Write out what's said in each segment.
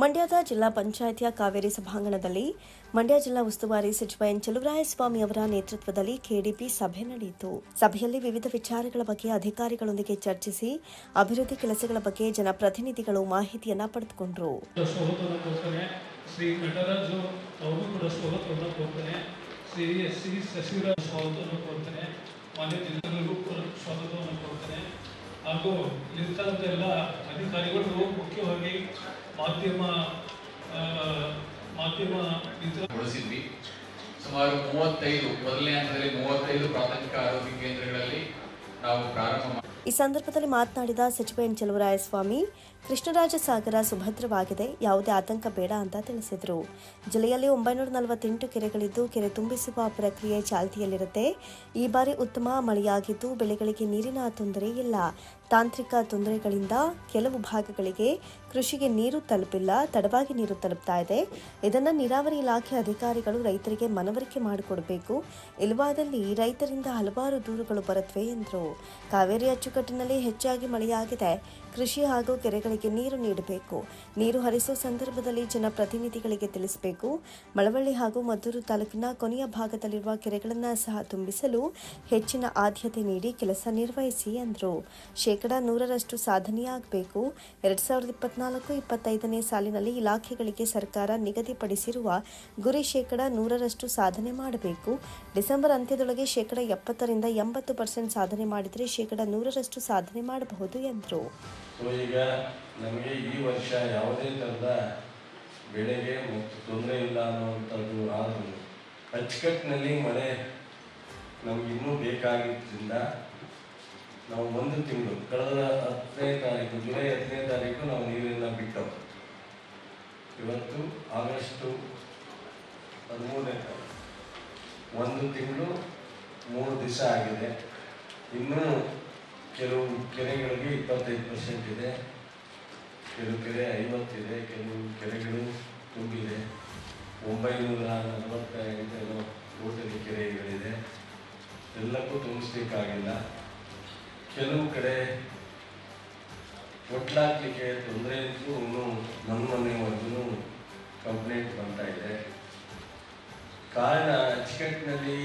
ಮಂಡ್ಯದ ಜಿಲ್ಲಾ ಪಂಚಾಯಿತಿಯ ಕಾವೇರಿ ಸಭಾಂಗಣದಲ್ಲಿ ಮಂಡ್ಯ ಜಿಲ್ಲಾ ಉಸ್ತುವಾರಿ ಸಚಿವ ಎನ್ ಚಲುವರಾಯಸ್ವಾಮಿ ಅವರ ನೇತೃತ್ವದಲ್ಲಿ ಕೆಡಿಪಿ ಸಭೆ ನಡೆಯಿತು. ಸಭೆಯಲ್ಲಿ ವಿವಿಧ ವಿಚಾರಗಳ ಬಗ್ಗೆ ಅಧಿಕಾರಿಗಳೊಂದಿಗೆ ಚರ್ಚಿಸಿ ಅಭಿವೃದ್ಧಿ ಕೆಲಸಗಳ ಬಗ್ಗೆ ಜನಪ್ರತಿನಿಧಿಗಳು ಮಾಹಿತಿಯನ್ನ ಪಡೆದುಕೊಂಡರು. ಹಾಗೂ ಇಲ್ಲಿರ್ತಕ್ಕಂಥ ಅಧಿಕಾರಿಗಳು ಮುಖ್ಯವಾಗಿ ಮಾಧ್ಯಮ ಬಳಸಿದ್ವಿ. ಸುಮಾರು 35 ಮೊದಲನೇ ಹಂತದಲ್ಲಿ 35 ಪ್ರಾಥಮಿಕ ಆರೋಗ್ಯ ಕೇಂದ್ರಗಳಲ್ಲಿ ನಾವು ಪ್ರಾರಂಭ. ಈ ಸಂದರ್ಭದಲ್ಲಿ ಮಾತನಾಡಿದ ಸಚಿವ ಎನ್ ಚಲುವರಾಯಸ್ವಾಮಿ, ಕೃಷ್ಣರಾಜ ಸಾಗರ ಸುಭದ್ರವಾಗಿದೆ, ಯಾವುದೇ ಆತಂಕ ಬೇಡ ಅಂತ ತಿಳಿಸಿದರು. ಜಿಲ್ಲೆಯಲ್ಲಿ 948 ಕೆರೆಗಳಿದ್ದು ಕೆರೆ ತುಂಬಿಸುವ ಪ್ರಕ್ರಿಯೆ ಚಾಲ್ತಿಯಲ್ಲಿರುತ್ತೆ. ಈ ಬಾರಿ ಉತ್ತಮ ಮಳೆಯಾಗಿದ್ದು ಬೆಳೆಗಳಿಗೆ ನೀರಿನ ತೊಂದರೆ ಇಲ್ಲ. ತಾಂತ್ರಿಕ ತೊಂದರೆಗಳಿಂದ ಕೆಲವು ಭಾಗಗಳಿಗೆ ಕೃಷಿಗೆ ನೀರು ತಲುಪಿಲ್ಲ, ತಡವಾಗಿ ನೀರು ತಲುಪ್ತಾ ಇದೆ. ಇದನ್ನು ನೀರಾವರಿ ಇಲಾಖೆ ಅಧಿಕಾರಿಗಳು ರೈತರಿಗೆ ಮನವರಿಕೆ ಮಾಡಿಕೊಡಬೇಕು. ಇಲ್ಲವಾದಲ್ಲಿ ರೈತರಿಂದ ಹಲವಾರು ದೂರುಗಳು ಬರುತ್ತವೆ ಎಂದರು. ಕಾವೇರಿ ಅಚ್ಚುಕಟ್ಟಿನಲ್ಲಿ ಹೆಚ್ಚಾಗಿ ಮಳೆಯಾಗಿದೆ. ಕೃಷಿ ಹಾಗೂ ಕೆರೆಗಳಿಗೆ ನೀರು ನೀಡಬೇಕು. ನೀರು ಹರಿಸುವ ಸಂದರ್ಭದಲ್ಲಿ ಜನಪ್ರತಿನಿಧಿಗಳಿಗೆ ತಿಳಿಸಬೇಕು. ಮಳವಳ್ಳಿ ಹಾಗೂ ಮದ್ದೂರು ತಾಲೂಕಿನ ಕೊನೆಯ ಭಾಗದಲ್ಲಿರುವ ಕೆರೆಗಳನ್ನು ಸಹ ತುಂಬಿಸಲು ಹೆಚ್ಚಿನ ಆದ್ಯತೆ ನೀಡಿ ಕೆಲಸ ನಿರ್ವಹಿಸಿ ಎಂದರು. 100% ಸಾಧನೆಯಾಗಬೇಕು. 2024-25ನೇ ಸಾಲಿನಲ್ಲಿ ಇಲಾಖೆಗಳಿಗೆ ಸರ್ಕಾರ ನಿಗದಿಪಡಿಸಿರುವ ಗುರಿ 100% ಸಾಧನೆ ಮಾಡಬೇಕು. ಡಿಸೆಂಬರ್ ಅಂತ್ಯದೊಳಗೆ 70% 80% ಸಾಧನೆ ಮಾಡಿದರೆ 100% ಸಾಧನೆ ಮಾಡಬಹುದು ಎಂದರು. ಈಗ ನಮಗೆ ಈ ವರ್ಷ ಯಾವುದೇ ಥರದ ಬೆಳೆಗೆ ಮತ್ತು ತೊಂದರೆ ಇಲ್ಲ ಅನ್ನುವಂಥದ್ದು ಆದರೂ ಅಚ್ಚುಕಟ್ಟಿನಲ್ಲಿ ಮಳೆ ನಮ್ಗೆ ಇನ್ನೂ ಬೇಕಾಗಿದ್ದರಿಂದ ನಾವು 1 ತಿಂಗಳು ಕಳೆದ 10ನೇ ತಾರೀಕು ಜುಲೈ 10ನೇ ತಾರೀಕು ನಾವು ನೀರನ್ನು ಬಿಟ್ಟವು. ಇವತ್ತು ಆಗಸ್ಟ್ 13ನೇ ತಾರೀಕು 1 ತಿಂಗಳು 3 ದಿವಸ ಆಗಿದೆ. ಇನ್ನೂ ಕೆಲವು ಕೆರೆಗಳಿಗೆ 25% ಇದೆ, ಕೆಲವು ಕೆರೆ 50 ಇದೆ, ಕೆಲವು ಕೆರೆಗಳು ತುಂಬಿದೆ. 945 ಟೋಟಲಿ ಕೆರೆಗಳಿದೆ. ಎಲ್ಲಕ್ಕೂ ತುಂಬಿಸ್ಲಿಕ್ಕಾಗಿಲ್ಲ. ಕೆಲವು ಕಡೆ ಒಟ್ಲಾಕ್ಲಿಕ್ಕೆ ತೊಂದರೆ ಇದ್ದು ಇನ್ನೂ ಮೊನ್ನೆವರೆಗೂ ಕಂಪ್ಲೇಂಟ್ ಬರ್ತಾ ಇದೆ. ಕಾರಣ ಅಚ್ಚುಕಟ್ಟಿನಲ್ಲಿ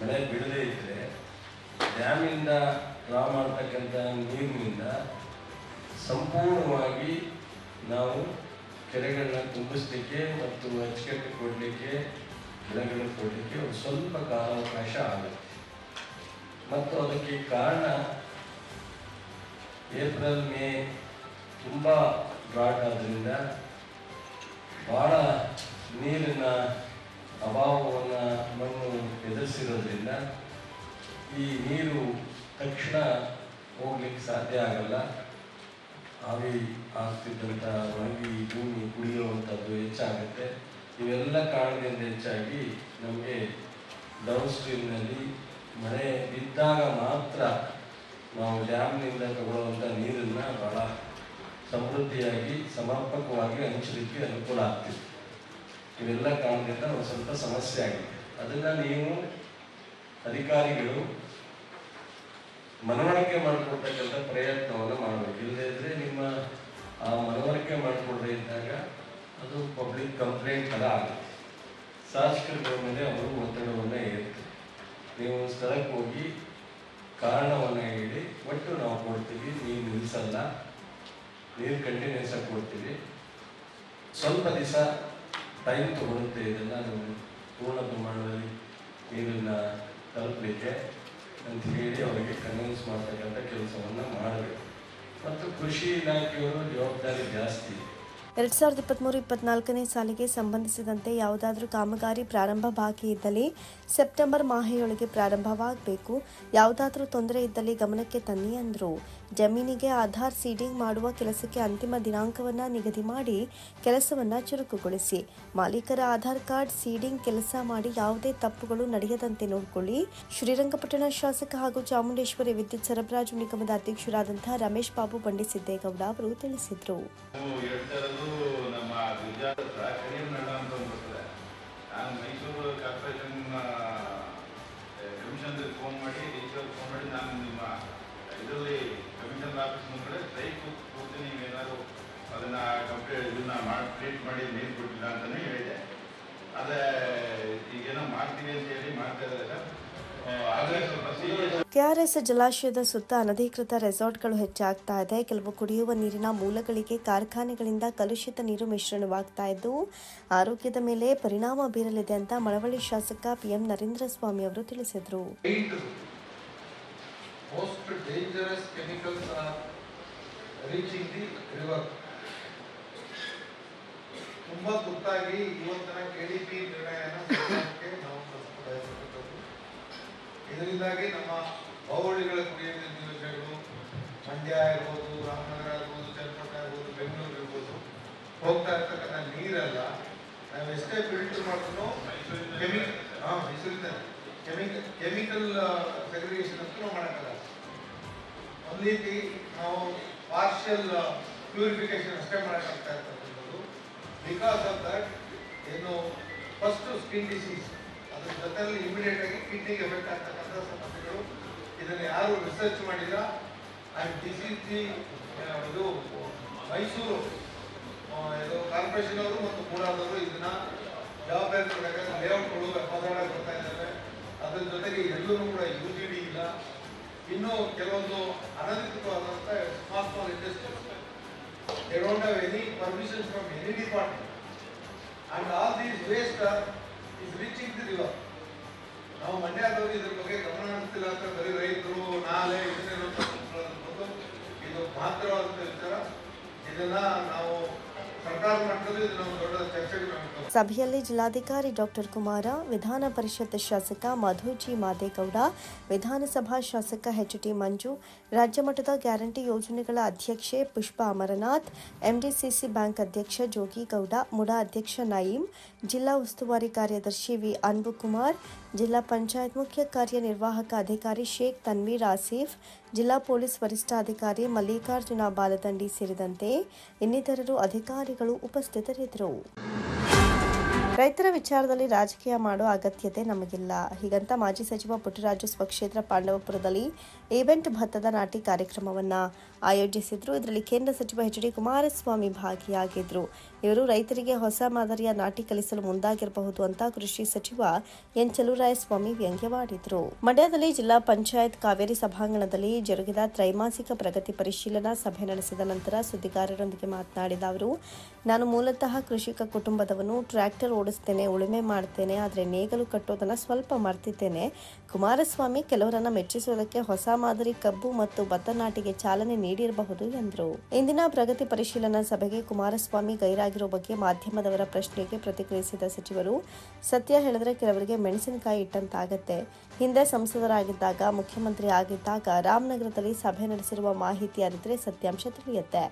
ಮಳೆ ಬಿಡದೇ ಇದ್ದರೆ ಡ್ಯಾಮಿಂದ ಡ್ರಾ ಮಾಡ್ತಕ್ಕಂಥ ನೀರಿನಿಂದ ಸಂಪೂರ್ಣವಾಗಿ ನಾವು ಕೆರೆಗಳನ್ನ ತುಂಬಿಸ್ಲಿಕ್ಕೆ ಮತ್ತು ಅಚ್ಚುಕಟ್ಟು ಕೊಡಲಿಕ್ಕೆ ಗಿಡಗಳನ್ನು ಕೊಡಲಿಕ್ಕೆ ಒಂದು ಸ್ವಲ್ಪ ಕಾಲಾವಕಾಶ ಆಗುತ್ತೆ. ಮತ್ತು ಅದಕ್ಕೆ ಕಾರಣ ಏಪ್ರಿಲ್ ಮೇ ತುಂಬ ಡ್ರಾಟ್ ಆದ್ದರಿಂದ ಭಾಳ ನೀರಿನ ಅಭಾವವನ್ನು ಮಣ್ಣು ಎದುರಿಸಿರೋದ್ರಿಂದ ಈ ನೀರು ತಕ್ಷಣ ಹೋಗ್ಲಿಕ್ಕೆ ಸಾಧ್ಯ ಆಗಲ್ಲ. ಆವಿ ಆಗ್ತಿದ್ದಂಥ ಒಣಗಿ ಭೂಮಿ ಕುಡಿಯುವಂಥದ್ದು ಹೆಚ್ಚಾಗುತ್ತೆ. ಇವೆಲ್ಲ ಕಾರಣದಿಂದ ಹೆಚ್ಚಾಗಿ ನಮಗೆ ಡೌನ್ ಸ್ಟ್ರೀಮ್ನಲ್ಲಿ ಮಳೆ ಬಿದ್ದಾಗ ಮಾತ್ರ ನಾವು ಡ್ಯಾಮ್ನಿಂದ ತಗೊಳ್ಳುವಂಥ ನೀರನ್ನು ಭಾಳ ಸಮೃದ್ಧಿಯಾಗಿ ಸಮರ್ಪಕವಾಗಿ ಹಂಚಲಿಕ್ಕೆ ಅನುಕೂಲ ಆಗ್ತಿದೆ. ಇವೆಲ್ಲ ಕಾರಣದಿಂದ ಒಂದು ಸ್ವಲ್ಪ ಸಮಸ್ಯೆ ಆಗಿದೆ. ಅದನ್ನು ನೀವು ಅಧಿಕಾರಿಗಳು ಮನವರಿಕೆ ಮಾಡಿಕೊಡ್ತಕ್ಕಂಥ ಪ್ರಯತ್ನವನ್ನು ಮಾಡಬೇಕು. ಇಲ್ಲದಿದ್ದರೆ ನಿಮ್ಮ ಆ ಮನವರಿಕೆ ಮಾಡಿಕೊಡದೇ ಇದ್ದಾಗ ಅದು ಪಬ್ಲಿಕ್ ಕಂಪ್ಲೇಂಟ್ ಥರ ಆಗುತ್ತೆ. ಶಾಸಕರ ಮೇಲೆ ಅವರು ಒತ್ತಡವನ್ನು ಹೇರುತ್ತೆ. ನೀವು ಸ್ಥಳಕ್ಕೆ ಹೋಗಿ ಕಾರಣವನ್ನು ಹೇಳಿ ಒಟ್ಟು ನಾವು ಕೊಡ್ತೀವಿ, ನೀರು ನಿಲ್ಲಿಸಲ್ಲ, ನೀರು ಕಂಟಿನ್ಯೂಸ್ ಆಗಿ ಕೊಡ್ತೀವಿ, ಸ್ವಲ್ಪ ದಿವಸ ಟೈಮ್ ತಗೊಳುತ್ತೆ ಇದನ್ನು ನಾವು ಪೂರ್ಣ ಪ್ರಮಾಣದಲ್ಲಿ ನೀರನ್ನು ತಲುಪಲಿಕ್ಕೆ ಅಂತ ಹೇಳಿ ಅವರಿಗೆ ಕನ್ವಿನ್ಸ್ ಮಾಡ್ತಕ್ಕಂಥ ಕೆಲಸವನ್ನು ಮಾಡಬೇಕು. ಮತ್ತು ಕೃಷಿ ಇಲಾಖೆಯವರು ಜವಾಬ್ದಾರಿ ಜಾಸ್ತಿ. 2023-24ನೇ ಸಾಲಿಗೆ ಸಂಬಂಧಿಸಿದಂತೆ ಯಾವುದಾದ್ರೂ ಕಾಮಗಾರಿ ಪ್ರಾರಂಭ ಬಾಕಿ ಇದ್ದಲ್ಲಿ ಸೆಪ್ಟೆಂಬರ್ ಮಾಹೆಯೊಳಗೆ ಪ್ರಾರಂಭವಾಗಬೇಕು. ಯಾವುದಾದ್ರೂ ತೊಂದರೆ ಇದ್ದಲ್ಲಿ ಗಮನಕ್ಕೆ ತನ್ನಿ ಎಂದರು. ಜಮೀನಿಗೆ ಆಧಾರ್ ಸೀಡಿಂಗ್ ಮಾಡುವ ಕೆಲಸಕ್ಕೆ ಅಂತಿಮ ದಿನಾಂಕವನ್ನು ನಿಗದಿ ಮಾಡಿ ಕೆಲಸವನ್ನು ಚುರುಕುಗೊಳಿಸಿ. ಮಾಲೀಕರ ಆಧಾರ್ ಕಾರ್ಡ್ ಸೀಡಿಂಗ್ ಕೆಲಸ ಮಾಡಿ ಯಾವುದೇ ತಪ್ಪುಗಳು ನಡೆಯದಂತೆ ನೋಡಿಕೊಳ್ಳಿ. ಶ್ರೀರಂಗಪಟ್ಟಣ ಶಾಸಕ ಹಾಗೂ ಚಾಮುಂಡೇಶ್ವರಿ ವಿದ್ಯುತ್ ಸರಬರಾಜು ನಿಗಮದ ಅಧ್ಯಕ್ಷರಾದಂಥ ರಮೇಶ್ ಬಾಬು ಬಂಡಿಸಿದ್ದೇಗೌಡ ಅವರು ತಿಳಿಸಿದರು. ನಮ್ಮ ಗುಜರಾತ್ ಕರಿಯನ್ನಡ ಅಂತ ಬರ್ತದೆ. ನಾನು ಮೈಸೂರು ಕಾರ್ಪೊರೇಷನ್ ಕಮಿಷನ್ ಫೋನ್ ಮಾಡಿ ನಾನು ನಿಮ್ಮ ಇದರಲ್ಲಿ ಕಮಿಷನ್ ಆಫೀಸ್ ಮುಂದೆ ಸ್ಟ್ರೈಕ್ ಕೂತು ನೀವೇನಾದ್ರು ಅದನ್ನು ಕಂಪ್ಲೇಂಟ್ ಇದನ್ನ ಕಂಪ್ಲೀಟ್ ಮಾಡಿ ನೀರು ಬಿಟ್ಟಿಲ್ಲ ಅಂತಲೇ ಹೇಳಿದೆ. ಅದೇ ಈಗೇನೋ ಮಾಡ್ತೀವಿ ಅಂತ ಹೇಳಿ ಮಾಡ್ತಾ ಇದ್ದಾರೆ ಸರ್. ಆದರೆ ಸ್ವಲ್ಪ ಕೆಆರ್ಎಸ್ ಜಲಾಶಯದ ಸುತ್ತ ಅನಧಿಕೃತ ರೆಸಾರ್ಟ್ಗಳು ಹೆಚ್ಚಾಗ್ತಾ ಇದೆ. ಕೆಲವು ಕುಡಿಯುವ ನೀರಿನ ಮೂಲಗಳಿಗೆ ಕಾರ್ಖಾನೆಗಳಿಂದ ಕಲುಷಿತ ನೀರು ಮಿಶ್ರಣವಾಗ್ತಾ ಇದ್ದು ಆರೋಗ್ಯದ ಮೇಲೆ ಪರಿಣಾಮ ಬೀರಲಿದೆ ಅಂತ ಮಳವಳ್ಳಿ ಶಾಸಕ PM ನರೇಂದ್ರ ಸ್ವಾಮಿ ಅವರು ತಿಳಿಸಿದರು. ತುಂಬಾ ತುರ್ತಾಗಿ ಇವತ್ತಿನ KDP ನಿರ್ಣಯಕ್ಕೆ ನಾವು ಬಯಸತಕ್ಕದ್ದು. ಇದರಿಂದಾಗಿ ನಮ್ಮ ಭೌಗೋಳಿಕ ಕುಡಿಯುವ ನೀರಿನ ಯೋಜನೆಗಳು ಮಂಡ್ಯ ಇರ್ಬೋದು, ರಾಮನಗರ ಇರ್ಬೋದು, ಚನ್ನಪಟ್ಟಣ ಇರ್ಬೋದು, ಬೆಂಗಳೂರು ಇರ್ಬೋದು ಹೋಗ್ತಾ ಇರ್ತಕ್ಕಂಥ ನೀರೆಲ್ಲ ನಾವು ಎಷ್ಟೇ ಫಿಲ್ಟರ್ ಮಾಡಿದ್ರು ಕೆಮಿಕಲ್ ಸೆಗ್ರಿಗೇಷನ್ ಅಂತೂ ನಾವು ಮಾಡೋಕ್ಕಲ್ಲ. ಒಂದು ರೀತಿ ನಾವು ಪಾರ್ಷಿಯಲ್ ಪ್ಯೂರಿಫಿಕೇಶನ್ ಅಷ್ಟೇ ಮಾಡೋಕ್ಕಾಗ್ತಾ ಇರ್ತಕ್ಕಂಥದ್ದು. ಬಿಕಾಸ್ ಆಫ್ ದಟ್ ಏನು ಫಸ್ಟ್ ಸ್ಕಿನ್ ಡಿಸೀಸ್ ಅದ್ರ ಜೊತೆಯಲ್ಲಿ ಇಮಿಡಿಯೇಟ್ ಆಗಿ ಕಿಡ್ನಿಗೆ ಎಫೆಕ್ಟ್ ಆಗ್ತಕ್ಕಂಥ ಸಮಸ್ಯೆಗಳು. ಇದನ್ನು ಯಾರು ರಿಸರ್ಚ್ ಮಾಡಿಲ್ಲ. ಆ್ಯಂಡ್ ಡಿಸೀಸ್ ಇದು ಮೈಸೂರು ಇದು ಕಾರ್ಪೊರೇಷನ್ ಅವರು ಮತ್ತು ಮೂಡಾದವರು ಇದನ್ನ ಜವಾಬ್ದಾರಿ ತಗೊಂಡಾಗ ಲೇಔಟ್ಗಳು ಎಫರ್ಟ್ ಬರ್ತಾ ಇದ್ದಾವೆ. ಅದ್ರ ಜೊತೆಗೆ ಎಲ್ಲೂ ಕೂಡ UGD ಇಲ್ಲ. ಇನ್ನು ಕೆಲವೊಂದು ಅನಧಿಕೃತವಾದಂಥ small industries they don't have any permissions from any department and all these waste is reaching the river. ನಾವು ಮಂಡ್ಯದವರು ಇದ್ರ ಬಗ್ಗೆ ಗಮನ ಹರಿಸ್ತಿಲ್ಲ ಅಂತ ಬರೀ ರೈತರು ನಾಲೆ ಇದನ್ನೇನೋ ಇದು ಮಾತ್ರವಾದಂಥ ವಿಚಾರ. ಇದನ್ನ ನಾವು ಸರ್ಕಾರ ಮಟ್ಟದಲ್ಲಿ ಇದನ್ನ ದೊಡ್ಡ ಚರ್ಚೆಗೆ ಸಭೆಯಲ್ಲಿ ಜಿಲ್ಲಾಧಿಕಾರಿ ಡಾಕ್ಟರ್ ಕುಮಾರ, ವಿಧಾನ ಪರಿಷತ್ ಶಾಸಕ ಮಧುಜಿ ಮಾದೇಗೌಡ, ವಿಧಾನಸಭಾ ಶಾಸಕ HT ಮಂಜು, ರಾಜ್ಯ ಮಟ್ಟದ ಗ್ಯಾರಂಟಿ ಯೋಜನೆಗಳ ಅಧ್ಯಕ್ಷೆ ಪುಷ್ಪಾ ಅಮರನಾಥ್, MDCC ಬ್ಯಾಂಕ್ ಅಧ್ಯಕ್ಷ ಜೋಗಿಗೌಡ, ಮುಡಾ ಅಧ್ಯಕ್ಷ ನಯೀಂ, ಜಿಲ್ಲಾ ಉಸ್ತುವಾರಿ ಕಾರ್ಯದರ್ಶಿ ವಿ ಅನ್ಬುಕುಮಾರ್, ಜಿಲ್ಲಾ ಪಂಚಾಯತ್ ಮುಖ್ಯ ಕಾರ್ಯನಿರ್ವಾಹಕ ಅಧಿಕಾರಿ ಶೇಖ್ ತನ್ವೀರ್ ಆಸಿಫ್, ಜಿಲ್ಲಾ ಪೊಲೀಸ್ ವರಿಷ್ಠಾಧಿಕಾರಿ ಮಲ್ಲಿಕಾರ್ಜುನ ಬಾಲದಂಡಿ ಸೇರಿದಂತೆ ಇನ್ನಿತರರು ಅಧಿಕಾರಿಗಳು ಉಪಸ್ಥಿತರಿದ್ದರು. ರೈತರ ವಿಚಾರದಲ್ಲಿ ರಾಜಕೀಯ ಮಾಡೋ ಅಗತ್ಯತೆ ನಮಗಿಲ್ಲ, ಹೀಗಂತ ಮಾಜಿ ಸಚಿವ ಪುಟ್ಟರಾಜು ಸ್ವಕ್ಷೇತ್ರ ಪಾಂಡವಪುರದಲ್ಲಿ ಈವೆಂಟ್ ಭತ್ತದ ನಾಟಿ ಕಾರ್ಯಕ್ರಮವನ್ನು ಆಯೋಜಿಸಿದ್ರು. ಇದರಲ್ಲಿ ಕೇಂದ್ರ ಸಚಿವ HD ಕುಮಾರಸ್ವಾಮಿ ಭಾಗಿಯಾಗಿದ್ರು. ಇವರು ರೈತರಿಗೆ ಹೊಸ ಮಾದರಿಯ ನಾಟಿ ಕಲಿಸಲು ಮುಂದಾಗಿರಬಹುದು ಅಂತ ಕೃಷಿ ಸಚಿವ ಎನ್ ಚಲುವರಾಯಸ್ವಾಮಿ ವ್ಯಂಗ್ಯವಾಡಿದ್ರು. ಮಂಡ್ಯದಲ್ಲಿ ಜಿಲ್ಲಾ ಪಂಚಾಯತ್ ಕಾವೇರಿ ಸಭಾಂಗಣದಲ್ಲಿ ಜರುಗಿದ ತ್ರೈಮಾಸಿಕ ಪ್ರಗತಿ ಪರಿಶೀಲನಾ ಸಭೆ ನಡೆಸಿದ ನಂತರ ಸುದ್ದಿಗಾರರೊಂದಿಗೆ ಮಾತನಾಡಿದ ಅವರು, ನಾನು ಮೂಲತಃ ಕೃಷಿಕ ಕುಟುಂಬದವನು, ಟ್ರ್ಯಾಕ್ಟರ್ ಓಡಿಸ್ತೇನೆ, ಉಳುಮೆ ಮಾಡ್ತೇನೆ, ಆದರೆ ನೇಗಲು ಕಟ್ಟೋದನ್ನ ಸ್ವಲ್ಪ ಮರ್ತಿದ್ದೇನೆ. ಕುಮಾರಸ್ವಾಮಿ ಕೆಲವರನ್ನ ಮೆಚ್ಚಿಸುವುದಕ್ಕೆ ಹೊಸ ಮಾದರಿ ಕಬ್ಬು ಮತ್ತು ಭತ್ತ ನಾಟಿಗೆ ಚಾಲನೆ ನೀಡಿರಬಹುದು ಎಂದರು. ಇಂದಿನ ಪ್ರಗತಿ ಪರಿಶೀಲನಾ ಸಭೆಗೆ ಕುಮಾರಸ್ವಾಮಿ ಗೈರಾಗಿರೋ ಬಗ್ಗೆ ಮಾಧ್ಯಮದವರ ಪ್ರಶ್ನೆಗೆ ಪ್ರತಿಕ್ರಿಯಿಸಿದ ಸಚಿವರು, ಸತ್ಯ ಹೇಳಿದ್ರೆ ಕೆಲವರಿಗೆ ಮೆಣಸಿನಕಾಯಿ ಇಟ್ಟಂತಾಗತ್ತೆ. ಹಿಂದೆ ಸಂಸದರಾಗಿದ್ದಾಗ, ಮುಖ್ಯಮಂತ್ರಿ ಆಗಿದ್ದಾಗ ರಾಮನಗರದಲ್ಲಿ ಸಭೆ ನಡೆಸಿರುವ ಮಾಹಿತಿ ಅರಿತರೆ ಸತ್ಯಾಂಶ ತಿಳಿಯುತ್ತೆ.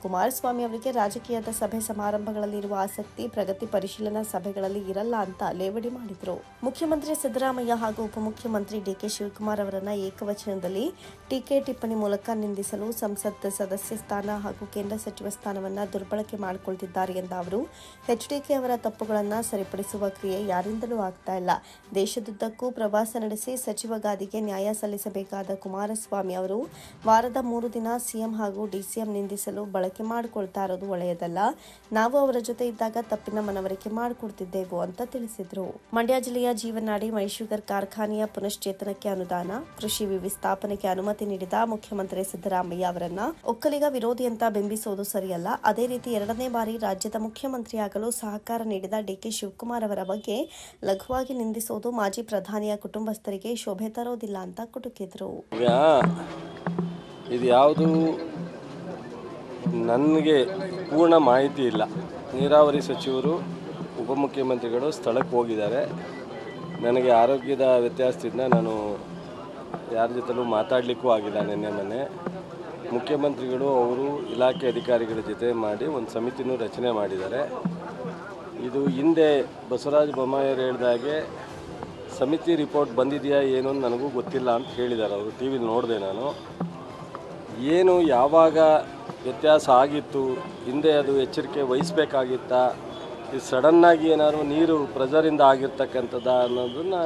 ಕುಮಾರಸ್ವಾಮಿ ಅವರಿಗೆ ರಾಜಕೀಯದ ಸಭೆ ಸಮಾರಂಭಗಳಲ್ಲಿ ಇರುವ ಆಸಕ್ತಿ ಪ್ರಗತಿ ಪರಿಶೀಲನಾ ಸಭೆಗಳಲ್ಲಿ ಇರಲ್ಲ ಅಂತ ಲೇವಡಿ ಮಾಡಿದರು. ಮುಖ್ಯಮಂತ್ರಿ ಸಿದ್ದರಾಮಯ್ಯ ಹಾಗೂ ಉಪಮುಖ್ಯಮಂತ್ರಿ DK ಶಿವಕುಮಾರ್ ಅವರನ್ನ ಏಕವಚನದಲ್ಲಿ ಟೀಕೆ ಟಿಪ್ಪಣಿ ಮೂಲಕ ನಿಂದಿಸಲು ಸಂಸತ್ ಸದಸ್ಯ ಸ್ಥಾನ ಹಾಗೂ ಕೇಂದ್ರ ಸಚಿವ ಸ್ಥಾನವನ್ನ ದುರ್ಬಳಕೆ ಮಾಡಿಕೊಳ್ತಿದ್ದಾರೆ ಎಂದ ಅವರು, HDK ಅವರ ತಪ್ಪುಗಳನ್ನು ಸರಿಪಡಿಸುವ ಕ್ರಿಯೆ ಯಾರಿಂದಲೂ ಆಗ್ತಾ ಇಲ್ಲ. ದೇಶದುದ್ದಕ್ಕೂ ಪ್ರವಾಸ ನಡೆಸಿ ಸಚಿವ ಗಾದಿಗೆ ನ್ಯಾಯ ಸಲ್ಲಿಸಬೇಕಾದ ಕುಮಾರಸ್ವಾಮಿ ಅವರು ವಾರದ 3 ದಿನ CM ಹಾಗೂ DCM ನಿಂದಿಸಲು ಬಳಕೆ ಮಾಡಿಕೊಳ್ತಾ ಇರೋದು ಒಳ್ಳೆಯದಲ್ಲ. ನಾವು ಅವರ ಜೊತೆ ಇದ್ದಾಗ ತಪ್ಪಿನ ಮನವರಿಕೆ ಮಾಡಿಕೊಡ್ತಿದ್ದೆವು ಅಂತ ತಿಳಿಸಿದರು. ಮಂಡ್ಯ ಜಿಲ್ಲೆಯ ಜೀವನಾಡಿ ಮೈಶುಗರ್ ಕಾರ್ಖಾನೆಯ ಪುನಶ್ಚೇತನಕ್ಕೆ ಅನುದಾನ, ಕೃಷಿ ವಿವಿ ಸ್ಥಾಪನೆಗೆ ಅನುಮತಿ ನೀಡಿದ ಮುಖ್ಯಮಂತ್ರಿ ಸಿದ್ದರಾಮಯ್ಯ ಅವರನ್ನ ಒಕ್ಕಲಿಗ ವಿರೋಧಿ ಅಂತ ಬಿಂಬಿಸುವುದು ಸರಿಯಲ್ಲ. ಅದೇ ರೀತಿ 2ನೇ ಬಾರಿ ರಾಜ್ಯದ ಮುಖ್ಯಮಂತ್ರಿಯಾಗಲು ಸಹಕಾರ ನೀಡಿದ DK ಶಿವಕುಮಾರ್ ಅವರ ಬಗ್ಗೆ ಲಘುವಾಗಿ ನಿಂದಿಸುವುದು ಮಾಜಿ ಪ್ರಧಾನಿಯ ಕುಟುಂಬಸ್ಥರಿಗೆ ಶೋಭೆ ತರೋದಿಲ್ಲ ಅಂತ ಕುಟುಕಿದ್ರು. ಇದು ಯಾವುದು ನನಗೆ ಪೂರ್ಣ ಮಾಹಿತಿ ಇಲ್ಲ. ನೀರಾವರಿ ಸಚಿವರು ಉಪಮುಖ್ಯಮಂತ್ರಿಗಳು ಸ್ಥಳಕ್ಕೆ ಹೋಗಿದ್ದಾರೆ. ನನಗೆ ಆರೋಗ್ಯದ ವ್ಯತ್ಯಾಸದಿಂದ ನಾನು ಯಾರ ಜೊತೆಲೂ ಮಾತಾಡಲಿಕ್ಕೂ ಆಗಿಲ್ಲ. ಮೊನ್ನೆ ಮುಖ್ಯಮಂತ್ರಿಗಳು ಅವರು ಇಲಾಖೆ ಅಧಿಕಾರಿಗಳ ಜೊತೆ ಮಾಡಿ ಒಂದು ಸಮಿತಿನೂ ರಚನೆ ಮಾಡಿದ್ದಾರೆ. ಇದು ಹಿಂದೆ ಬಸವರಾಜ ಬೊಮ್ಮಾಯಿಯವರು ಹೇಳಿದಾಗೆ ಸಮಿತಿ ರಿಪೋರ್ಟ್ ಬಂದಿದೆಯಾ ಏನು ನನಗೂ ಗೊತ್ತಿಲ್ಲ ಅಂತ ಹೇಳಿದ್ದಾರೆ. ಅವರು ಟಿ ವಿಲಿ ನೋಡಿದೆ ನಾನು. ಏನು ಯಾವಾಗ ವ್ಯತ್ಯಾಸ ಆಗಿತ್ತು, ಹಿಂದೆ ಅದು ಎಚ್ಚರಿಕೆ ವಹಿಸಬೇಕಾಗಿತ್ತಾ, ಇದು ಸಡನ್ನಾಗಿ ಏನಾದ್ರು ನೀರು ಪ್ರೆಷರಿಂದ ಆಗಿರ್ತಕ್ಕಂಥದ್ದು ಅನ್ನೋದನ್ನು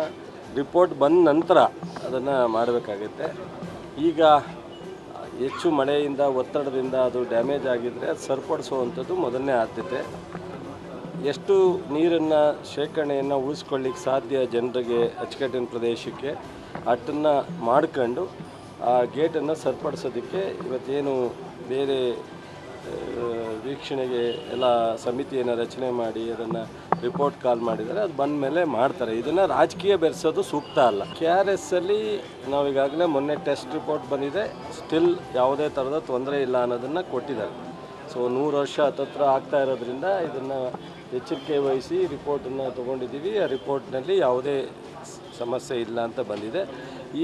ರಿಪೋರ್ಟ್ ಬಂದ ನಂತರ ಅದನ್ನು ಮಾಡಬೇಕಾಗುತ್ತೆ. ಈಗ ಹೆಚ್ಚು ಮಳೆಯಿಂದ ಒತ್ತಡದಿಂದ ಅದು ಡ್ಯಾಮೇಜ್ ಆಗಿದ್ದರೆ ಅದು ಸರಿಪಡಿಸುವಂಥದ್ದು ಮೊದಲನೇ ಆದ್ಯತೆ. ಎಷ್ಟು ನೀರನ್ನು ಶೇಖರಣೆಯನ್ನು ಉಳಿಸ್ಕೊಳ್ಳಿಕ್ಕೆ ಸಾಧ್ಯ ಜನರಿಗೆ ಅಚ್ಚುಕಟ್ಟಿನ ಪ್ರದೇಶಕ್ಕೆ ಅಷ್ಟನ್ನು ಮಾಡ್ಕೊಂಡು ಆ ಗೇಟನ್ನು ಸರಿಪಡಿಸೋದಕ್ಕೆ ಇವತ್ತೇನು ಬೇರೆ ವೀಕ್ಷಣೆಗೆ ಎಲ್ಲ ಸಮಿತಿಯನ್ನು ರಚನೆ ಮಾಡಿ ಅದನ್ನು ರಿಪೋರ್ಟ್ ಕಾಲ್ ಮಾಡಿದ್ದಾರೆ. ಅದು ಬಂದ ಮೇಲೆ ಮಾಡ್ತಾರೆ. ಇದನ್ನು ರಾಜಕೀಯ ಬೆರೆಸೋದು ಸೂಕ್ತ ಅಲ್ಲ. KRSಲ್ಲಿ ನಾವೀಗಾಗಲೇ ಮೊನ್ನೆ ಟೆಸ್ಟ್ ರಿಪೋರ್ಟ್ ಬಂದಿದೆ. ಸ್ಟಿಲ್ ಯಾವುದೇ ಥರದ ತೊಂದರೆ ಇಲ್ಲ ಅನ್ನೋದನ್ನು ಕೊಟ್ಟಿದ್ದಾರೆ. ಸೊ 100 ವರ್ಷ ಹತ್ತತ್ರ ಆಗ್ತಾ ಇರೋದ್ರಿಂದ ಇದನ್ನು ಎಚ್ಚರಿಕೆ ವಹಿಸಿ ರಿಪೋರ್ಟನ್ನು ತೊಗೊಂಡಿದ್ದೀವಿ. ಆ ರಿಪೋರ್ಟ್ನಲ್ಲಿ ಯಾವುದೇ ಸಮಸ್ಯೆ ಇಲ್ಲ ಅಂತ ಬಂದಿದೆ.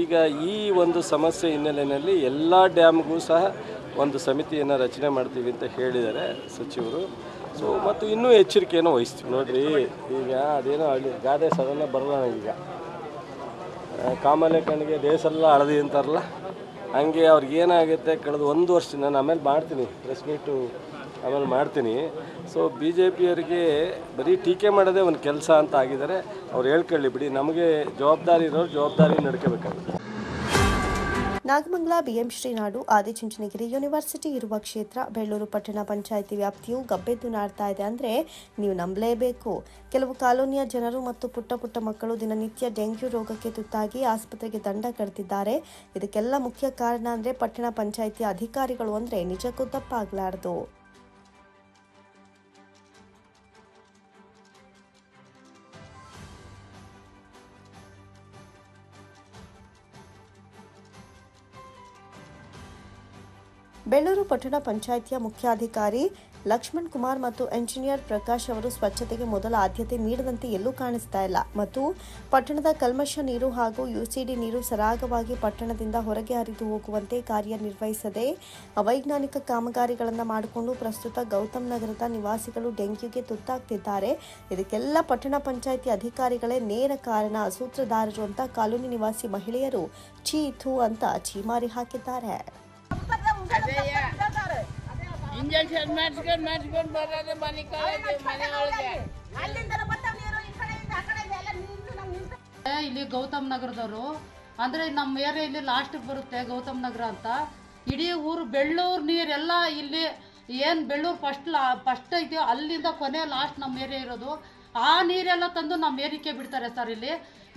ಈಗ ಈ ಒಂದು ಸಮಸ್ಯೆ ಹಿನ್ನೆಲೆಯಲ್ಲಿ ಎಲ್ಲ ಡ್ಯಾಮ್ಗೂ ಸಹ ಒಂದು ಸಮಿತಿಯನ್ನು ರಚನೆ ಮಾಡ್ತೀವಿ ಅಂತ ಹೇಳಿದ್ದಾರೆ ಸಚಿವರು. ಸೊ ಮತ್ತು ಇನ್ನೂ ಎಚ್ಚರಿಕೆಯನ್ನು ವಹಿಸ್ತೀವಿ. ನೋಡಿರಿ, ಈಗ ಅದೇನೋ ಗಾದೆ ಸದನ ಬರಲ್ಲ. ಈಗ ಕಾಮಲೆ ಕಣ್ಣಿಗೆ ದೇಶೆಲ್ಲ ಹಳದಿ ಅಂತಾರಲ್ಲ, ಹಂಗೆ ಅವ್ರಿಗೇನಾಗುತ್ತೆ ಕಳೆದ 1 ವರ್ಷ, ನಾನು ಆಮೇಲೆ ಮಾಡ್ತೀನಿ ಪ್ರೆಸ್ ಮೀಟು ಆಮೇಲೆ ಮಾಡ್ತೀನಿ. ಸೊ BJPಯವರಿಗೆ ಬರೀ ಟೀಕೆ ಮಾಡೋದೇ ಒಂದು ಕೆಲಸ ಅಂತ ಆಗಿದ್ದಾರೆ. ಅವ್ರು ಹೇಳ್ಕೊಳ್ಳಿ ಬಿಡಿ, ನಮಗೆ ಜವಾಬ್ದಾರಿ ಇರೋರು ಜವಾಬ್ದಾರಿ ನಡ್ಕೋಬೇಕಾಗುತ್ತೆ. ನಾಗಮಂಗಲ BM ಶ್ರೀನಾಡು ಆದಿಚುಂಚನಗಿರಿ ಯೂನಿವರ್ಸಿಟಿ ಇರುವ ಕ್ಷೇತ್ರ ಬೆಳ್ಳೂರು ಪಟ್ಟಣ ಪಂಚಾಯಿತಿ ವ್ಯಾಪ್ತಿಯು ಗಬ್ಬೆದ್ದು ನಾಡ್ತಾ ಇದೆ ಅಂದರೆ ನೀವು ನಂಬಲೇಬೇಕು. ಕೆಲವು ಕಾಲೋನಿಯ ಜನರು ಮತ್ತು ಪುಟ್ಟ ಮಕ್ಕಳು ದಿನನಿತ್ಯ ಡೆಂಗ್ಯೂ ರೋಗಕ್ಕೆ ತುತ್ತಾಗಿ ಆಸ್ಪತ್ರೆಗೆ ದಂಡ ಕಟ್ತಿದ್ದಾರೆ. ಇದಕ್ಕೆಲ್ಲ ಮುಖ್ಯ ಕಾರಣ ಅಂದರೆ ಪಟ್ಟಣ ಪಂಚಾಯಿತಿ ಅಧಿಕಾರಿಗಳು ಅಂದರೆ ನಿಜಕ್ಕೂ ತಪ್ಪಾಗಲಾರದು. ಬೆಳ್ಳೂರು ಪಟ್ಟಣ ಪಂಚಾಯಿತಿಯ ಮುಖ್ಯಾಧಿಕಾರಿ ಲಕ್ಷ್ಮಣ್ ಕುಮಾರ್ ಮತ್ತು ಎಂಜಿನಿಯರ್ ಪ್ರಕಾಶ್ ಅವರು ಸ್ವಚ್ಛತೆಗೆ ಮೊದಲ ಆದ್ಯತೆ ನೀಡದಂತೆ ಎಲ್ಲೂ ಕಾಣಿಸ್ತಾ ಇಲ್ಲ ಮತ್ತು ಪಟ್ಟಣದ ಕಲ್ಮಶ ನೀರು ಹಾಗೂ UCD ನೀರು ಸರಾಗವಾಗಿ ಪಟ್ಟಣದಿಂದ ಹೊರಗೆ ಹರಿದು ಹೋಗುವಂತೆ ಕಾರ್ಯನಿರ್ವಹಿಸದೆ ಅವೈಜ್ಞಾನಿಕ ಕಾಮಗಾರಿಗಳನ್ನು ಮಾಡಿಕೊಂಡು ಪ್ರಸ್ತುತ ಗೌತಮ್ ನಗರದ ನಿವಾಸಿಗಳು ಡೆಂಗ್ಯೂಗೆ ತುತ್ತಾಗ್ತಿದ್ದಾರೆ. ಇದಕ್ಕೆಲ್ಲ ಪಟ್ಟಣ ಪಂಚಾಯಿತಿ ಅಧಿಕಾರಿಗಳೇ ನೇರ ಕಾರಣ, ಸೂತ್ರಧಾರರು ಅಂತ ಕಾಲೋನಿ ನಿವಾಸಿ ಮಹಿಳೆಯರು ಚೀತು ಅಂತ ಛೀಮಾರಿ ಹಾಕಿದ್ದಾರೆ. ಇಂಜೆಕ್ಷನ್ ಮಾಡಿಸ್ಕೊಂಡು ಬರೋದು ಮನೆ ಒಳಗೆ. ಇಲ್ಲಿ ಗೌತಮ್ ನಗರದವರು ಅಂದ್ರೆ ನಮ್ಮ ಏರಿಯಾ ಇಲ್ಲಿ ಲಾಸ್ಟ್ ಬರುತ್ತೆ ಗೌತಮ್ ನಗರ ಅಂತ. ಇಡೀ ಊರು ಬೆಳ್ಳೂರು ನೀರೆಲ್ಲ ಇಲ್ಲಿ ಏನು ಬೆಳ್ಳೂರು ಫಸ್ಟ್ ಐತಿ ಅಲ್ಲಿಂದ ಕೊನೆ ಲಾಸ್ಟ್ ನಮ್ಮ ಏರಿಯಾ ಇರೋದು. ಆ ನೀರೆಲ್ಲ ತಂದು ನಮ್ಮ ಏರಿಕೆ ಬಿಡ್ತಾರೆ ಸರ್. ಇಲ್ಲಿ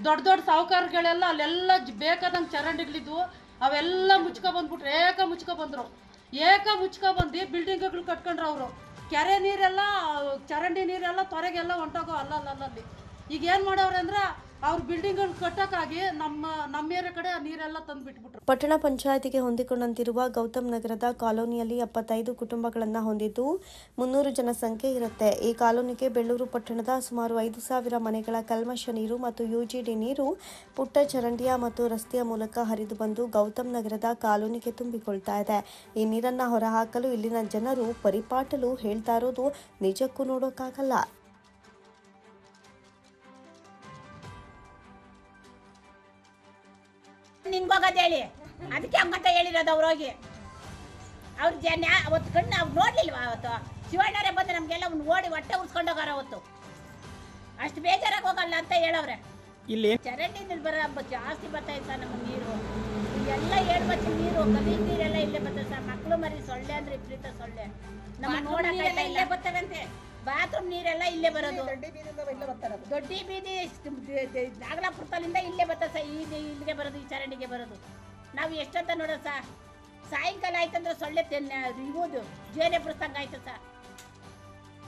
ದೊಡ್ಡ ಸಾಹುಕಾರಗಳೆಲ್ಲ ಅಲ್ಲೆಲ್ಲ ಬೇಕಾದಂಗೆ ಚರಂಡಿಗಳಿದ್ವು, ಅವೆಲ್ಲ ಮುಚ್ಕೊಬಂದ್ಬಿಟ್ರು. ಏಕ ಮುಚ್ಕೊಬಂದು ಬಿಲ್ಡಿಂಗ್ಗಳು ಕಟ್ಕೊಂಡ್ರು ಅವರು. ಕೆರೆ ನೀರೆಲ್ಲ ಚರಂಡಿ ನೀರೆಲ್ಲ ತೊರೆಗೆಲ್ಲ ಹೊಂಟೋಗೋ ಅಲ್ಲಲ್ಲಿ. ಈಗ ಏನು ಮಾಡವ್ರೆ ಅಂದ್ರೆ ಅವ್ರ ಬಿಲ್ಡಿಂಗ್ಗಳು ಕಟ್ಟಕ್ಕಾಗಿ ನಮ್ಮ ಏರಿಯಾ ಕಡೆ ನೀರೆಲ್ಲ ತಂದು ಬಿಟ್ಬಿಟ್ರು. ಪಟ್ಟಣ ಪಂಚಾಯತಿಗೆ ಹೊಂದಿಕೊಂಡಂತಿರುವ ಗೌತಮ್ ನಗರದ ಕಾಲೋನಿಯಲ್ಲಿ 75 ಕುಟುಂಬಗಳನ್ನು ಹೊಂದಿದ್ದು 300 ಜನಸಂಖ್ಯೆ ಇರುತ್ತೆ. ಈ ಕಾಲೋನಿಗೆ ಬೆಳ್ಳೂರು ಪಟ್ಟಣದ ಸುಮಾರು 5,000 ಮನೆಗಳ ಕಲ್ಮಶ ನೀರು ಮತ್ತು UGD ನೀರು ಪುಟ್ಟ ಚರಂಡಿಯ ಮತ್ತು ರಸ್ತೆಯ ಮೂಲಕ ಹರಿದು ಬಂದು ಗೌತಮ್ ನಗರದ ಕಾಲೋನಿಗೆ ತುಂಬಿಕೊಳ್ತಾ ಇದೆ. ಈ ನೀರನ್ನು ಹೊರಹಾಕಲು ಇಲ್ಲಿನ ಜನರು ಪರಿಪಾಟಲು ಹೇಳ್ತಾ ಇರೋದು ನಿಜಕ್ಕೂ ನೋಡೋಕ್ಕಾಗಲ್ಲ. ನಿಂಗೋಗದ ಹೇಳಿ ಅದಕ್ಕೆ ಹಂಗಂತ ಹೇಳಿರೋದು ಅವ್ರೋಗಿ. ಅವ್ರ ಜನ ಅವತ್ತು ಕಣ್ಣು ನಾವು ನೋಡ್ಲಿಲ್ವಾ? ಅವತ್ತು ಶಿವಣ್ಣರೇ ಬಂದು ನಮ್ಗೆಲ್ಲ ಓಡಿ ಹೊಟ್ಟೆ ಉರ್ಸ್ಕೊಂಡೋಗಾರ ಅವತ್ತು. ಅಷ್ಟು ಬೇಜಾರಾಗಿ ಹೋಗಲ್ಲ ಅಂತ ಹೇಳವ್ರೆ. ಇಲ್ಲಿ ಚರಂಡಿ ನೀರು ಜಾಸ್ತಿ ಬರ್ತಾ ಇತ್ತು ಸರ್. ನಮ್ಮ ನೀರು ಎಲ್ಲ 7 ಬಚ್ಚಿ ನೀರು ಗಲೀಜ್ ನೀರೆಲ್ಲ ಇಲ್ಲೇ ಬರ್ತದೆ ಸರ್. ಮಕ್ಕಳು ಮರಿ ಸೊಳ್ಳೆ ಅಂದ್ರೆ ವಿಪರೀತ ಸೊಳ್ಳೆ. ನಮ್ಮ ನೋಡಕ್ಕೆಲ್ಲ ಇಲ್ಲೇ ಬರ್ತಾರಂತೆ. ಬಾತ್ರೂಮ್ ನೀರೆಲ್ಲ ಇಲ್ಲೇ ಬರೋದು. ದೊಡ್ಡ ಬೀದಿ ನಾಗಲಾಪುರದಿಂದ ಇಲ್ಲೇ ಬರ್ತದೆ ಸರ್. ಇಲ್ಲಿಗೆ ಬರೋದು, ಈ ಚರಂಡಿಗೆ ಬರೋದು. ನಾವು ಎಷ್ಟಂತ ನೋಡೋದು ಸರ್. ಸಾಯಂಕಾಲ ಆಯ್ತಂದ್ರೆ ಸೊಳ್ಳೆ ಇವುದು ಜೇನೆ ಪುಸ್ತಕ ಆಯ್ತು ಸರ್.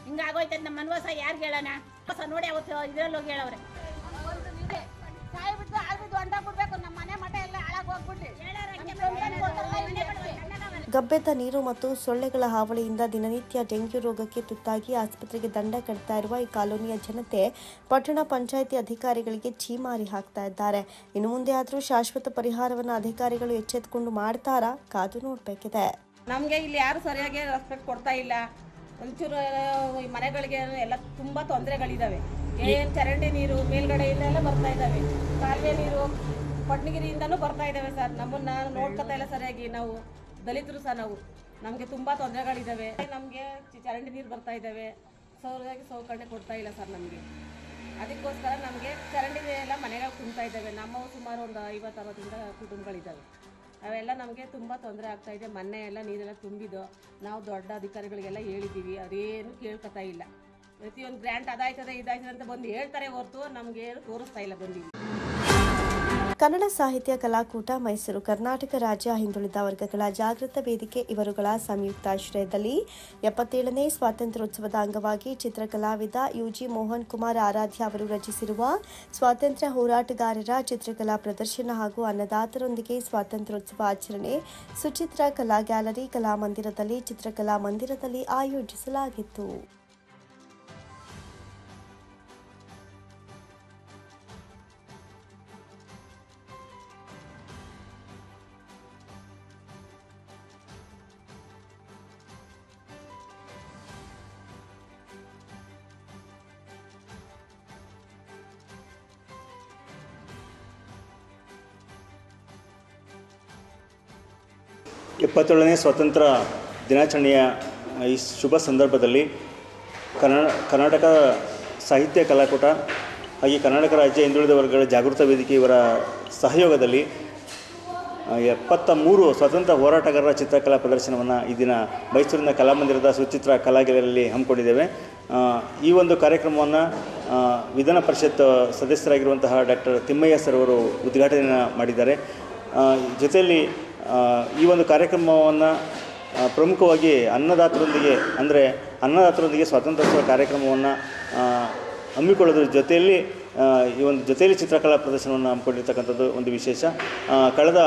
ಹಿಂಗಾಗೋಯ್ತದ ನಮ್ಮ ಮನ್ವಾಸ ಯಾರಿಗೆ ಹೇಳೋಣ? ಹೊಸ ನೋಡಿ ಅವತ್ತು ಇದ್ರಲ್ಲಿ ಹೋಗಿ ಹೇಳವ್ರೆ. ಗಬ್ಬೆದ್ದ ನೀರು ಮತ್ತು ಸೊಳ್ಳೆಗಳ ಹಾವಳಿಯಿಂದ ದಿನನಿತ್ಯ ಡೆಂಗ್ಯೂ ರೋಗಕ್ಕೆ ತುತ್ತಾಗಿ ಆಸ್ಪತ್ರೆಗೆ ದಂಡ ಕಟ್ತಾ ಇರುವ ಈ ಕಾಲೋನಿಯ ಜನತೆ ಪಟ್ಟಣ ಪಂಚಾಯಿತಿ ಅಧಿಕಾರಿಗಳಿಗೆ ಛೀಮಾರಿ ಹಾಕ್ತಾ ಇದ್ದಾರೆ. ಇನ್ನು ಮುಂದೆ ಆದರೂ ಶಾಶ್ವತ ಪರಿಹಾರವನ್ನು ಅಧಿಕಾರಿಗಳು ಎಚ್ಚೆತ್ತುಕೊಂಡು ಮಾಡ್ತಾರಾ? ಕಾದು ನೋಡಬೇಕಿದೆ. ನಮಗೆ ಇಲ್ಲಿ ಯಾರು ಸರಿಯಾಗಿ ರೆಸ್ಪೆಕ್ಟ್ ಕೊಡ್ತಾ ಇಲ್ಲ. ಒಂಚೂರು ಮನೆಗಳಿಗೆ ಎಲ್ಲ ತುಂಬ ತೊಂದರೆಗಳಿದ್ದಾವೆ. ಏನು ಚರಂಡಿ ನೀರು ಮೇಲ್ಗಡೆ ಇಲ್ಲೆಲ್ಲ ಬರ್ತಾ ಇದ್ದಾವೆ. ಕಾಲುವೆ ನೀರು ಪಟ್ನಗಿರಿಯಿಂದನೂ ಬರ್ತಾ ಇದ್ದಾವೆ ಸರ್. ನಮ್ಮನ್ನು ನೋಡ್ಕೊತಾ ಇಲ್ಲ ಸರಿಯಾಗಿ. ನಾವು ದಲಿತರು ಸರ್. ನಮಗೆ ತುಂಬ ತೊಂದರೆಗಳಿದ್ದಾವೆ. ನಮಗೆ ಚರಂಡಿ ನೀರು ಬರ್ತಾ ಇದ್ದಾವೆ. ಸರಿಯಾಗಿ ಸೌಕರ್ಯ ಕೊಡ್ತಾ ಇಲ್ಲ ಸರ್ ನಮಗೆ. ಅದಕ್ಕೋಸ್ಕರ ನಮಗೆ ಚರಂಡಿ ಎಲ್ಲ ಮನೆಗಳು ತುಂಬ್ತಾ ಇದ್ದಾವೆ. ನಮ್ಮವು ಸುಮಾರು ಒಂದು 50-60 ಕುಟುಂಬಗಳಿದ್ದಾವೆ. ಅವೆಲ್ಲ ನಮಗೆ ತುಂಬ ತೊಂದರೆ ಆಗ್ತಾಯಿದೆ. ಮೊನ್ನೆ ಎಲ್ಲ ನೀರೆಲ್ಲ ತುಂಬಿದ್ದು ನಾವು ದೊಡ್ಡ ಅಧಿಕಾರಿಗಳಿಗೆಲ್ಲ ಹೇಳಿದ್ದೀವಿ. ಅದೇನು ಕೇಳ್ಕೊತಾ ಇಲ್ಲ. ಪ್ರತಿಯೊಂದು ಗ್ರ್ಯಾಂಟ್ ಅದಾಯ್ತದೆ ಇದಾಯ್ತದೆ ಅಂತ ಬಂದು ಹೇಳ್ತಾರೆ ಹೊರತು ನಮಗೆ ಏನು ತೋರಿಸ್ತಾ ಇಲ್ಲ ಬಂದಿಲ್ಲ. ಕನ್ನಡ ಸಾಹಿತ್ಯ ಕಲಾಕೂಟ ಮೈಸೂರು ಕರ್ನಾಟಕ ರಾಜ್ಯ ಹಿಂದುಳಿದ ವರ್ಗಗಳ ಜಾಗೃತ ವೇದಿಕೆ ಇವರುಗಳ ಸಂಯುಕ್ತಾಶ್ರಯದಲ್ಲಿ 77ನೇ ಸ್ವಾತಂತ್ರ್ಯೋತ್ಸವದ ಅಂಗವಾಗಿ ಚಿತ್ರಕಲಾವಿದ ಯುಜಿ ಮೋಹನ್ ಕುಮಾರ್ ಆರಾಧ್ಯ ಅವರು ರಚಿಸಿರುವ ಸ್ವಾತಂತ್ರ್ಯ ಹೋರಾಟಗಾರರ ಚಿತ್ರಕಲಾ ಪ್ರದರ್ಶನ ಹಾಗೂ ಅನ್ನದಾತರೊಂದಿಗೆ ಸ್ವಾತಂತ್ರ್ಯೋತ್ಸವ ಆಚರಣೆ ಸುಚಿತ್ರ ಕಲಾ ಗ್ಯಾಲರಿ ಕಲಾಮಂದಿರದಲ್ಲಿ ಚಿತ್ರಕಲಾ ಮಂದಿರದಲ್ಲಿ ಆಯೋಜಿಸಲಾಗಿತ್ತು. ಎಪ್ಪತ್ತೇಳನೇ ಸ್ವಾತಂತ್ರ್ಯ ದಿನಾಚರಣೆಯ ಈ ಶುಭ ಸಂದರ್ಭದಲ್ಲಿ ಕರ್ನಾಟಕ ಸಾಹಿತ್ಯ ಕಲಾಕೂಟ ಹಾಗೆ ಕರ್ನಾಟಕ ರಾಜ್ಯ ಹಿಂದುಳಿದ ವರ್ಗಗಳ ಜಾಗೃತ ವೇದಿಕೆ ಇವರ ಸಹಯೋಗದಲ್ಲಿ 73 ಸ್ವಾತಂತ್ರ್ಯ ಹೋರಾಟಗಾರರ ಚಿತ್ರಕಲಾ ಪ್ರದರ್ಶನವನ್ನು ಈ ದಿನ ಮೈಸೂರಿನ ಕಲಾಮಂದಿರದ ಸುಚಿತ್ರ ಕಲಾಗ್ಯಾಲರಿಯಲ್ಲಿ ಹಮ್ಮಿಕೊಂಡಿದ್ದೇವೆ. ಈ ಒಂದು ಕಾರ್ಯಕ್ರಮವನ್ನು ವಿಧಾನ ಪರಿಷತ್ ಸದಸ್ಯರಾಗಿರುವಂತಹ ಡಾಕ್ಟರ್ ತಿಮ್ಮಯ್ಯ ಸರ್ ಅವರು ಉದ್ಘಾಟನೆ ಮಾಡಿದ್ದಾರೆ. ಜೊತೆಯಲ್ಲಿ ಈ ಒಂದು ಕಾರ್ಯಕ್ರಮವನ್ನು ಪ್ರಮುಖವಾಗಿ ಅನ್ನದಾತರೊಂದಿಗೆ ಸ್ವಾತಂತ್ರ್ಯೋತ್ಸವ ಕಾರ್ಯಕ್ರಮವನ್ನು ಹಮ್ಮಿಕೊಳ್ಳೋದ್ರ ಜೊತೆಯಲ್ಲಿ ಈ ಒಂದು ಚಿತ್ರಕಲಾ ಪ್ರದರ್ಶನವನ್ನು ಹಮ್ಮಿಕೊಂಡಿರ್ತಕ್ಕಂಥದ್ದು ಒಂದು ವಿಶೇಷ. ಕಳೆದ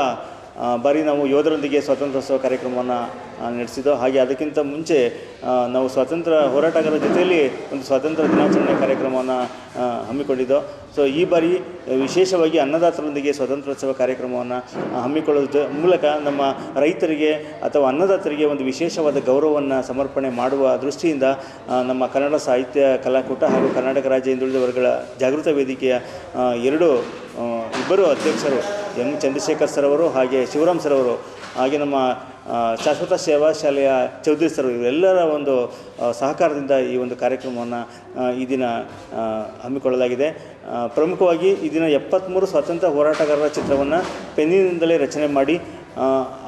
ಬಾರಿ ನಾವು ಯೋಧರೊಂದಿಗೆ ಸ್ವಾತಂತ್ರ್ಯೋತ್ಸವ ಕಾರ್ಯಕ್ರಮವನ್ನು ನಡೆಸಿದ್ದು. ಹಾಗೆ ಅದಕ್ಕಿಂತ ಮುಂಚೆ ನಾವು ಸ್ವಾತಂತ್ರ್ಯ ಹೋರಾಟಗಾರರ ಜೊತೆಯಲ್ಲಿ ಒಂದು ಸ್ವಾತಂತ್ರ್ಯ ದಿನಾಚರಣೆ ಕಾರ್ಯಕ್ರಮವನ್ನು ಹಮ್ಮಿಕೊಂಡಿದ್ದು. ಸೊ ಈ ಬಾರಿ ವಿಶೇಷವಾಗಿ ಅನ್ನದಾತರೊಂದಿಗೆ ಸ್ವಾತಂತ್ರ್ಯೋತ್ಸವ ಕಾರ್ಯಕ್ರಮವನ್ನು ಹಮ್ಮಿಕೊಳ್ಳೋದ್ರ ಮೂಲಕ ನಮ್ಮ ರೈತರಿಗೆ ಅಥವಾ ಅನ್ನದಾತರಿಗೆ ಒಂದು ವಿಶೇಷವಾದ ಗೌರವವನ್ನು ಸಮರ್ಪಣೆ ಮಾಡುವ ದೃಷ್ಟಿಯಿಂದ ನಮ್ಮ ಕನ್ನಡ ಸಾಹಿತ್ಯ ಕಲಾಕೂಟ ಹಾಗೂ ಕರ್ನಾಟಕ ರಾಜ್ಯ ಹಿಂದುಳಿದ ವರ್ಗಗಳ ಜಾಗೃತ ವೇದಿಕೆಯ ಇಬ್ಬರು ಅಧ್ಯಕ್ಷರು ಎಂ ಚಂದ್ರಶೇಖರ್ ಸರ್ ಅವರು ಹಾಗೆ ಶಿವರಾಮ್ ಸರ್ ಅವರು ಹಾಗೆ ನಮ್ಮ ಶಾಶ್ವತ ಸೇವಾ ಶಾಲೆಯ ಚೌಧರಿ ಸರ್ ಇವರೆಲ್ಲರ ಒಂದು ಸಹಕಾರದಿಂದ ಈ ಒಂದು ಕಾರ್ಯಕ್ರಮವನ್ನು ಈ ದಿನ ಹಮ್ಮಿಕೊಳ್ಳಲಾಗಿದೆ. ಪ್ರಮುಖವಾಗಿ ಈ ದಿನ 73 ಸ್ವಾತಂತ್ರ್ಯ ಹೋರಾಟಗಾರರ ಚಿತ್ರವನ್ನು ಪೆನ್ನಿನಿಂದಲೇ ರಚನೆ ಮಾಡಿ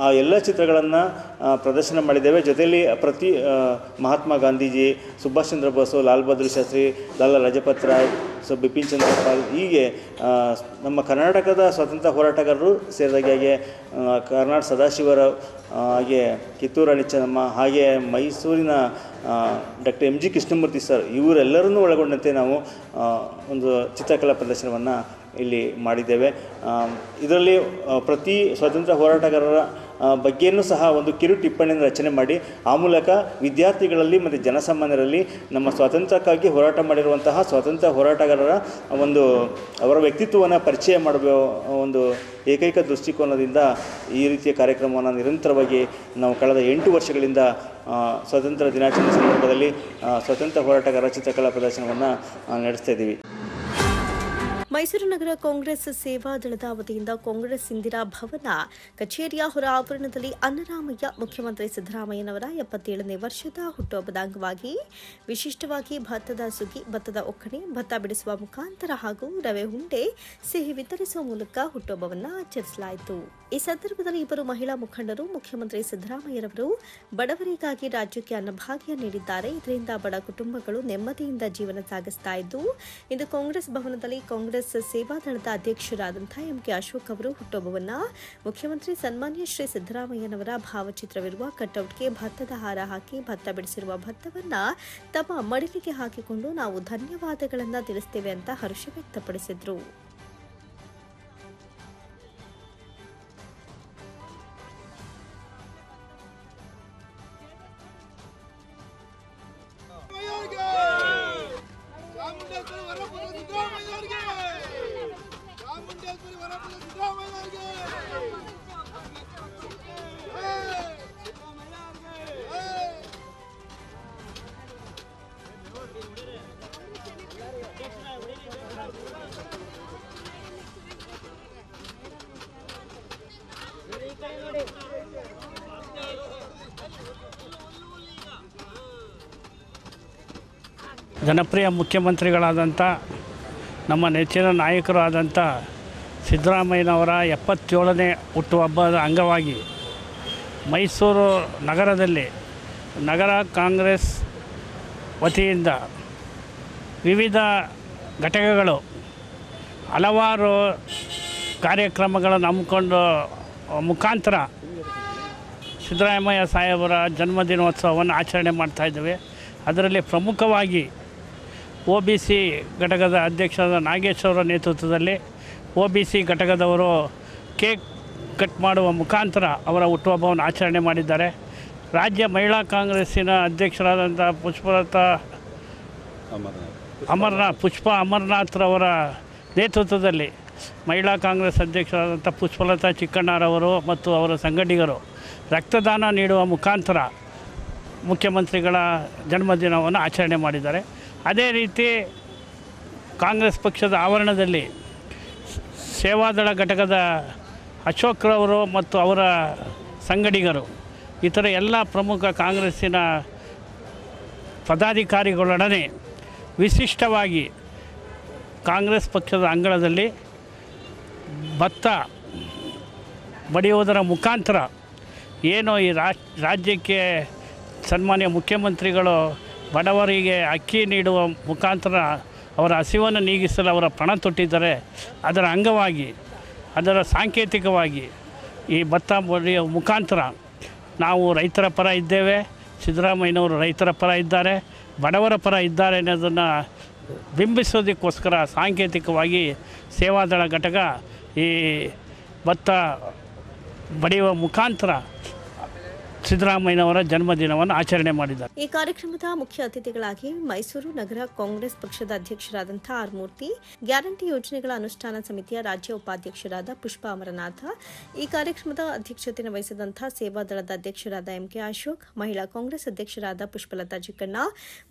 ಆ ಎಲ್ಲ ಚಿತ್ರಗಳನ್ನು ಪ್ರದರ್ಶನ ಮಾಡಿದ್ದೇವೆ. ಜೊತೆಯಲ್ಲಿ ಮಹಾತ್ಮ ಗಾಂಧೀಜಿ, ಸುಭಾಷ್ ಚಂದ್ರ ಬೋಸು, ಲಾಲ್ ಬಹದ್ದೂರ್ ಶಾಸ್ತ್ರಿ, ಲಾಲಾ ಲಜಪತ್ ರಾಯ್, ಬಿಪಿನ್ ಚಂದ್ರ ಪಾಲ್, ಹೀಗೆ ನಮ್ಮ ಕರ್ನಾಟಕದ ಸ್ವಾತಂತ್ರ್ಯ ಹೋರಾಟಗಾರರು ಸೇರಿದಾಗೆ ಕರ್ನಾಟಕ ಸದಾಶಿವರಾವ್, ಹಾಗೆ ಕಿತ್ತೂರು ರಾಣಿ ಚೆನ್ನಮ್ಮ, ಹಾಗೆ ಮೈಸೂರಿನ doctor M G Krishnamurthy sir ಇವರೆಲ್ಲರನ್ನೂ ಒಳಗೊಂಡಂತೆ ನಾವು ಒಂದು ಚಿತ್ರಕಲಾ ಪ್ರದರ್ಶನವನ್ನು ಇಲ್ಲಿ ಮಾಡಿದ್ದೇವೆ. ಇದರಲ್ಲಿ ಪ್ರತಿ ಸ್ವಾತಂತ್ರ್ಯ ಹೋರಾಟಗಾರರ ಬಗ್ಗೆಯೂ ಸಹ ಒಂದು ಕಿರು ಟಿಪ್ಪಣಿಯನ್ನು ರಚನೆ ಮಾಡಿ ಆ ಮೂಲಕ ವಿದ್ಯಾರ್ಥಿಗಳಲ್ಲಿ ಮತ್ತು ಜನಸಾಮಾನ್ಯರಲ್ಲಿ ನಮ್ಮ ಸ್ವಾತಂತ್ರ್ಯಕ್ಕಾಗಿ ಹೋರಾಟ ಮಾಡಿರುವಂತಹ ಸ್ವಾತಂತ್ರ್ಯ ಹೋರಾಟಗಾರರ ಅವರ ವ್ಯಕ್ತಿತ್ವವನ್ನು ಪರಿಚಯ ಮಾಡುವ ಒಂದು ಏಕೈಕ ದೃಷ್ಟಿಕೋನದಿಂದ ಈ ರೀತಿಯ ಕಾರ್ಯಕ್ರಮವನ್ನು ನಿರಂತರವಾಗಿ ನಾವು ಕಳೆದ 8 ವರ್ಷಗಳಿಂದ ಸ್ವಾತಂತ್ರ್ಯ ದಿನಾಚರಣೆ ಸಂದರ್ಭದಲ್ಲಿ ಸ್ವಾತಂತ್ರ್ಯ ಹೋರಾಟಗಾರರ ಚಿತ್ರಕಲಾ ಪ್ರದರ್ಶನವನ್ನು ನಡೆಸ್ತಾ ಇದ್ದೀವಿ. ಮೈಸೂರು ನಗರ ಕಾಂಗ್ರೆಸ್ ಸೇವಾ ದಳದ ವತಿಯಿಂದ ಕಾಂಗ್ರೆಸ್ ಇಂದಿರಾ ಭವನ ಕಚೇರಿಯ ಹೊರ ಆವರಣದಲ್ಲಿ ಅನ್ನರಾಮಯ್ಯ ಮುಖ್ಯಮಂತ್ರಿ ಸಿದ್ದರಾಮಯ್ಯನವರ 77ನೇ ವರ್ಷದ ಹುಟ್ಟುಹಬ್ಬದ ಅಂಗವಾಗಿ ವಿಶಿಷ್ಟವಾಗಿ ಭತ್ತದ ಸುಗ್ಗಿ, ಭತ್ತದ ಒಕ್ಕಣೆ, ಭತ್ತ ಬಿಡಿಸುವ ಮುಖಾಂತರ ಹಾಗೂ ರವೆ ಉಂಡೆ ಸಿಹಿ ವಿತರಿಸುವ ಮೂಲಕ ಹುಟ್ಟುಹಬ್ಬವನ್ನು ಆಚರಿಸಲಾಯಿತು. ಈ ಸಂದರ್ಭದಲ್ಲಿ ಇಬ್ಬರು ಮಹಿಳಾ ಮುಖಂಡರು ಮುಖ್ಯಮಂತ್ರಿ ಸಿದ್ದರಾಮಯ್ಯರವರು ಬಡವರಿಗಾಗಿ ರಾಜ್ಯಕ್ಕೆ ಅನ್ನಭಾಗ್ಯ ನೀಡಿದ್ದಾರೆ. ಇದರಿಂದ ಬಡ ಕುಟುಂಬಗಳು ನೆಮ್ಮದಿಯಿಂದ ಜೀವನ ಸಾಗಿಸ್ತಾ ಇದ್ದು, ಇಂದು ಕಾಂಗ್ರೆಸ್ ಭವನದಲ್ಲಿ ಕಾಂಗ್ರೆಸ್ ಸೇವಾದಳದ ಅಧ್ಯಕ್ಷರಾದಂತಹ ಎಂಕೆ ಅಶೋಕ್ ಅವರು ಹುಟ್ಟುಹಬ್ಬವನ್ನು ಮುಖ್ಯಮಂತ್ರಿ ಸನ್ಮಾನ್ಯ ಶ್ರೀ ಸಿದ್ದರಾಮಯ್ಯನವರ ಭಾವಚಿತ್ರವಿರುವ ಕಟ್ಔಟ್ಗೆ ಭತ್ತದ ಹಾರ ಹಾಕಿ ಭತ್ತ ಬಿಡಿಸಿರುವ ಭತ್ತವನ್ನು ತಮ್ಮ ಮಡಿಲಿಗೆ ಹಾಕಿಕೊಂಡು ನಾವು ಧನ್ಯವಾದಗಳನ್ನು ತಿಳಿಸ್ತೇವೆ ಅಂತ ಹರ್ಷ ವ್ಯಕ್ತಪಡಿಸಿದರು. ಜನಪ್ರಿಯ ಮುಖ್ಯಮಂತ್ರಿಗಳಾದಂಥ ನಮ್ಮ ನೆಚ್ಚಿನ ನಾಯಕರು ಆದಂಥ ಸಿದ್ದರಾಮಯ್ಯನವರ 77ನೇ ಹುಟ್ಟುಹಬ್ಬದ ಅಂಗವಾಗಿ ಮೈಸೂರು ನಗರದಲ್ಲಿ ನಗರ ಕಾಂಗ್ರೆಸ್ ವತಿಯಿಂದ ವಿವಿಧ ಘಟಕಗಳು ಹಲವಾರು ಕಾರ್ಯಕ್ರಮಗಳನ್ನು ಹಮ್ಮಿಕೊಂಡು ಮುಖಾಂತರ ಸಿದ್ದರಾಮಯ್ಯ ಸಾಹೇಬರ ಜನ್ಮದಿನೋತ್ಸವವನ್ನು ಆಚರಣೆ ಮಾಡ್ತಾಯಿದ್ದೇವೆ. ಅದರಲ್ಲಿ ಪ್ರಮುಖವಾಗಿ OBC ಘಟಕದ ಅಧ್ಯಕ್ಷರಾದ ನಾಗೇಶ್ ಅವರ ನೇತೃತ್ವದಲ್ಲಿ OBC ಘಟಕದವರು ಕೇಕ್ ಕಟ್ ಮಾಡುವ ಮುಖಾಂತರ ಅವರ ಹುಟ್ಟುಹಬ್ಬವನ್ನು ಆಚರಣೆ ಮಾಡಿದ್ದಾರೆ. ರಾಜ್ಯ ಮಹಿಳಾ ಕಾಂಗ್ರೆಸ್ಸಿನ ಅಧ್ಯಕ್ಷರಾದಂಥ ಪುಷ್ಪ ಅಮರನಾಥ್ರವರ ನೇತೃತ್ವದಲ್ಲಿ ಮಹಿಳಾ ಕಾಂಗ್ರೆಸ್ ಅಧ್ಯಕ್ಷರಾದಂಥ ಪುಷ್ಪಲತಾ ಚಿಕ್ಕಣ್ಣರವರು ಮತ್ತು ಅವರ ಸಂಘಟಕರು ರಕ್ತದಾನ ನೀಡುವ ಮುಖಾಂತರ ಮುಖ್ಯಮಂತ್ರಿಗಳ ಜನ್ಮದಿನವನ್ನು ಆಚರಣೆ ಮಾಡಿದ್ದಾರೆ. ಅದೇ ರೀತಿ ಕಾಂಗ್ರೆಸ್ ಪಕ್ಷದ ಆವರಣದಲ್ಲಿ ಸೇವಾದಳ ಘಟಕದ ಅಶೋಕ್ರವರು ಮತ್ತು ಅವರ ಸಂಘಟಕರು ಇತರ ಎಲ್ಲ ಪ್ರಮುಖ ಕಾಂಗ್ರೆಸ್ಸಿನ ಪದಾಧಿಕಾರಿಗಳೊಡನೆ ವಿಶಿಷ್ಟವಾಗಿ ಕಾಂಗ್ರೆಸ್ ಪಕ್ಷದ ಅಂಗಳದಲ್ಲಿ ಭತ್ತ ಬಡಿಯುವುದರ ಮುಖಾಂತರ ಏನು ಈ ರಾಜ್ಯಕ್ಕೆ ಸನ್ಮಾನ್ಯ ಮುಖ್ಯಮಂತ್ರಿಗಳು ಬಡವರಿಗೆ ಅಕ್ಕಿ ನೀಡುವ ಮುಖಾಂತರ ಅವರ ಹಸಿವನ್ನು ನೀಗಿಸಲು ಅವರ ಪಣ ತೊಟ್ಟಿದ್ದಾರೆ. ಅದರ ಅಂಗವಾಗಿ ಅದರ ಸಾಂಕೇತಿಕವಾಗಿ ಈ ಭತ್ತ ಬಡಿಯುವ ಮುಖಾಂತರ ನಾವು ರೈತರ ಪರ ಇದ್ದೇವೆ, ಸಿದ್ದರಾಮಯ್ಯನವರು ರೈತರ ಪರ ಇದ್ದಾರೆ, ಬಡವರ ಪರ ಇದ್ದಾರೆ ಅನ್ನೋದನ್ನು ಬಿಂಬಿಸೋದಕ್ಕೋಸ್ಕರ ಸಾಂಕೇತಿಕವಾಗಿ ಸೇವಾದಳ ಘಟಕ ಈ ಭತ್ತ ಬಡಿಯುವ ಮುಖಾಂತರ ಸಿದ್ದರಾಮಯ್ಯನವರ ಜನ್ಮದಿನವನ್ನು ಆಚರಣೆ ಮಾಡಿದ್ದಾರೆ. ಈ ಕಾರ್ಯಕ್ರಮದ ಮುಖ್ಯ ಅತಿಥಿಗಳಾಗಿ ಮೈಸೂರು ನಗರ ಕಾಂಗ್ರೆಸ್ ಪಕ್ಷದ ಅಧ್ಯಕ್ಷರಾದಂಥ ಆರ್ ಮೂರ್ತಿ, ಗ್ಯಾರಂಟಿ ಯೋಜನೆಗಳ ಅನುಷ್ಠಾನ ಸಮಿತಿಯ ರಾಜ್ಯ ಉಪಾಧ್ಯಕ್ಷರಾದ ಪುಷ್ಪ ಅಮರನಾಥ, ಈ ಕಾರ್ಯಕ್ರಮದ ಅಧ್ಯಕ್ಷತೆಯನ್ನು ವಹಿಸಿದಂಥ ಸೇವಾದಳದ ಅಧ್ಯಕ್ಷರಾದ MK ಅಶೋಕ್, ಮಹಿಳಾ ಕಾಂಗ್ರೆಸ್ ಅಧ್ಯಕ್ಷರಾದ ಪುಷ್ಪಲತಾ ಚಿಕ್ಕಣ್ಣ,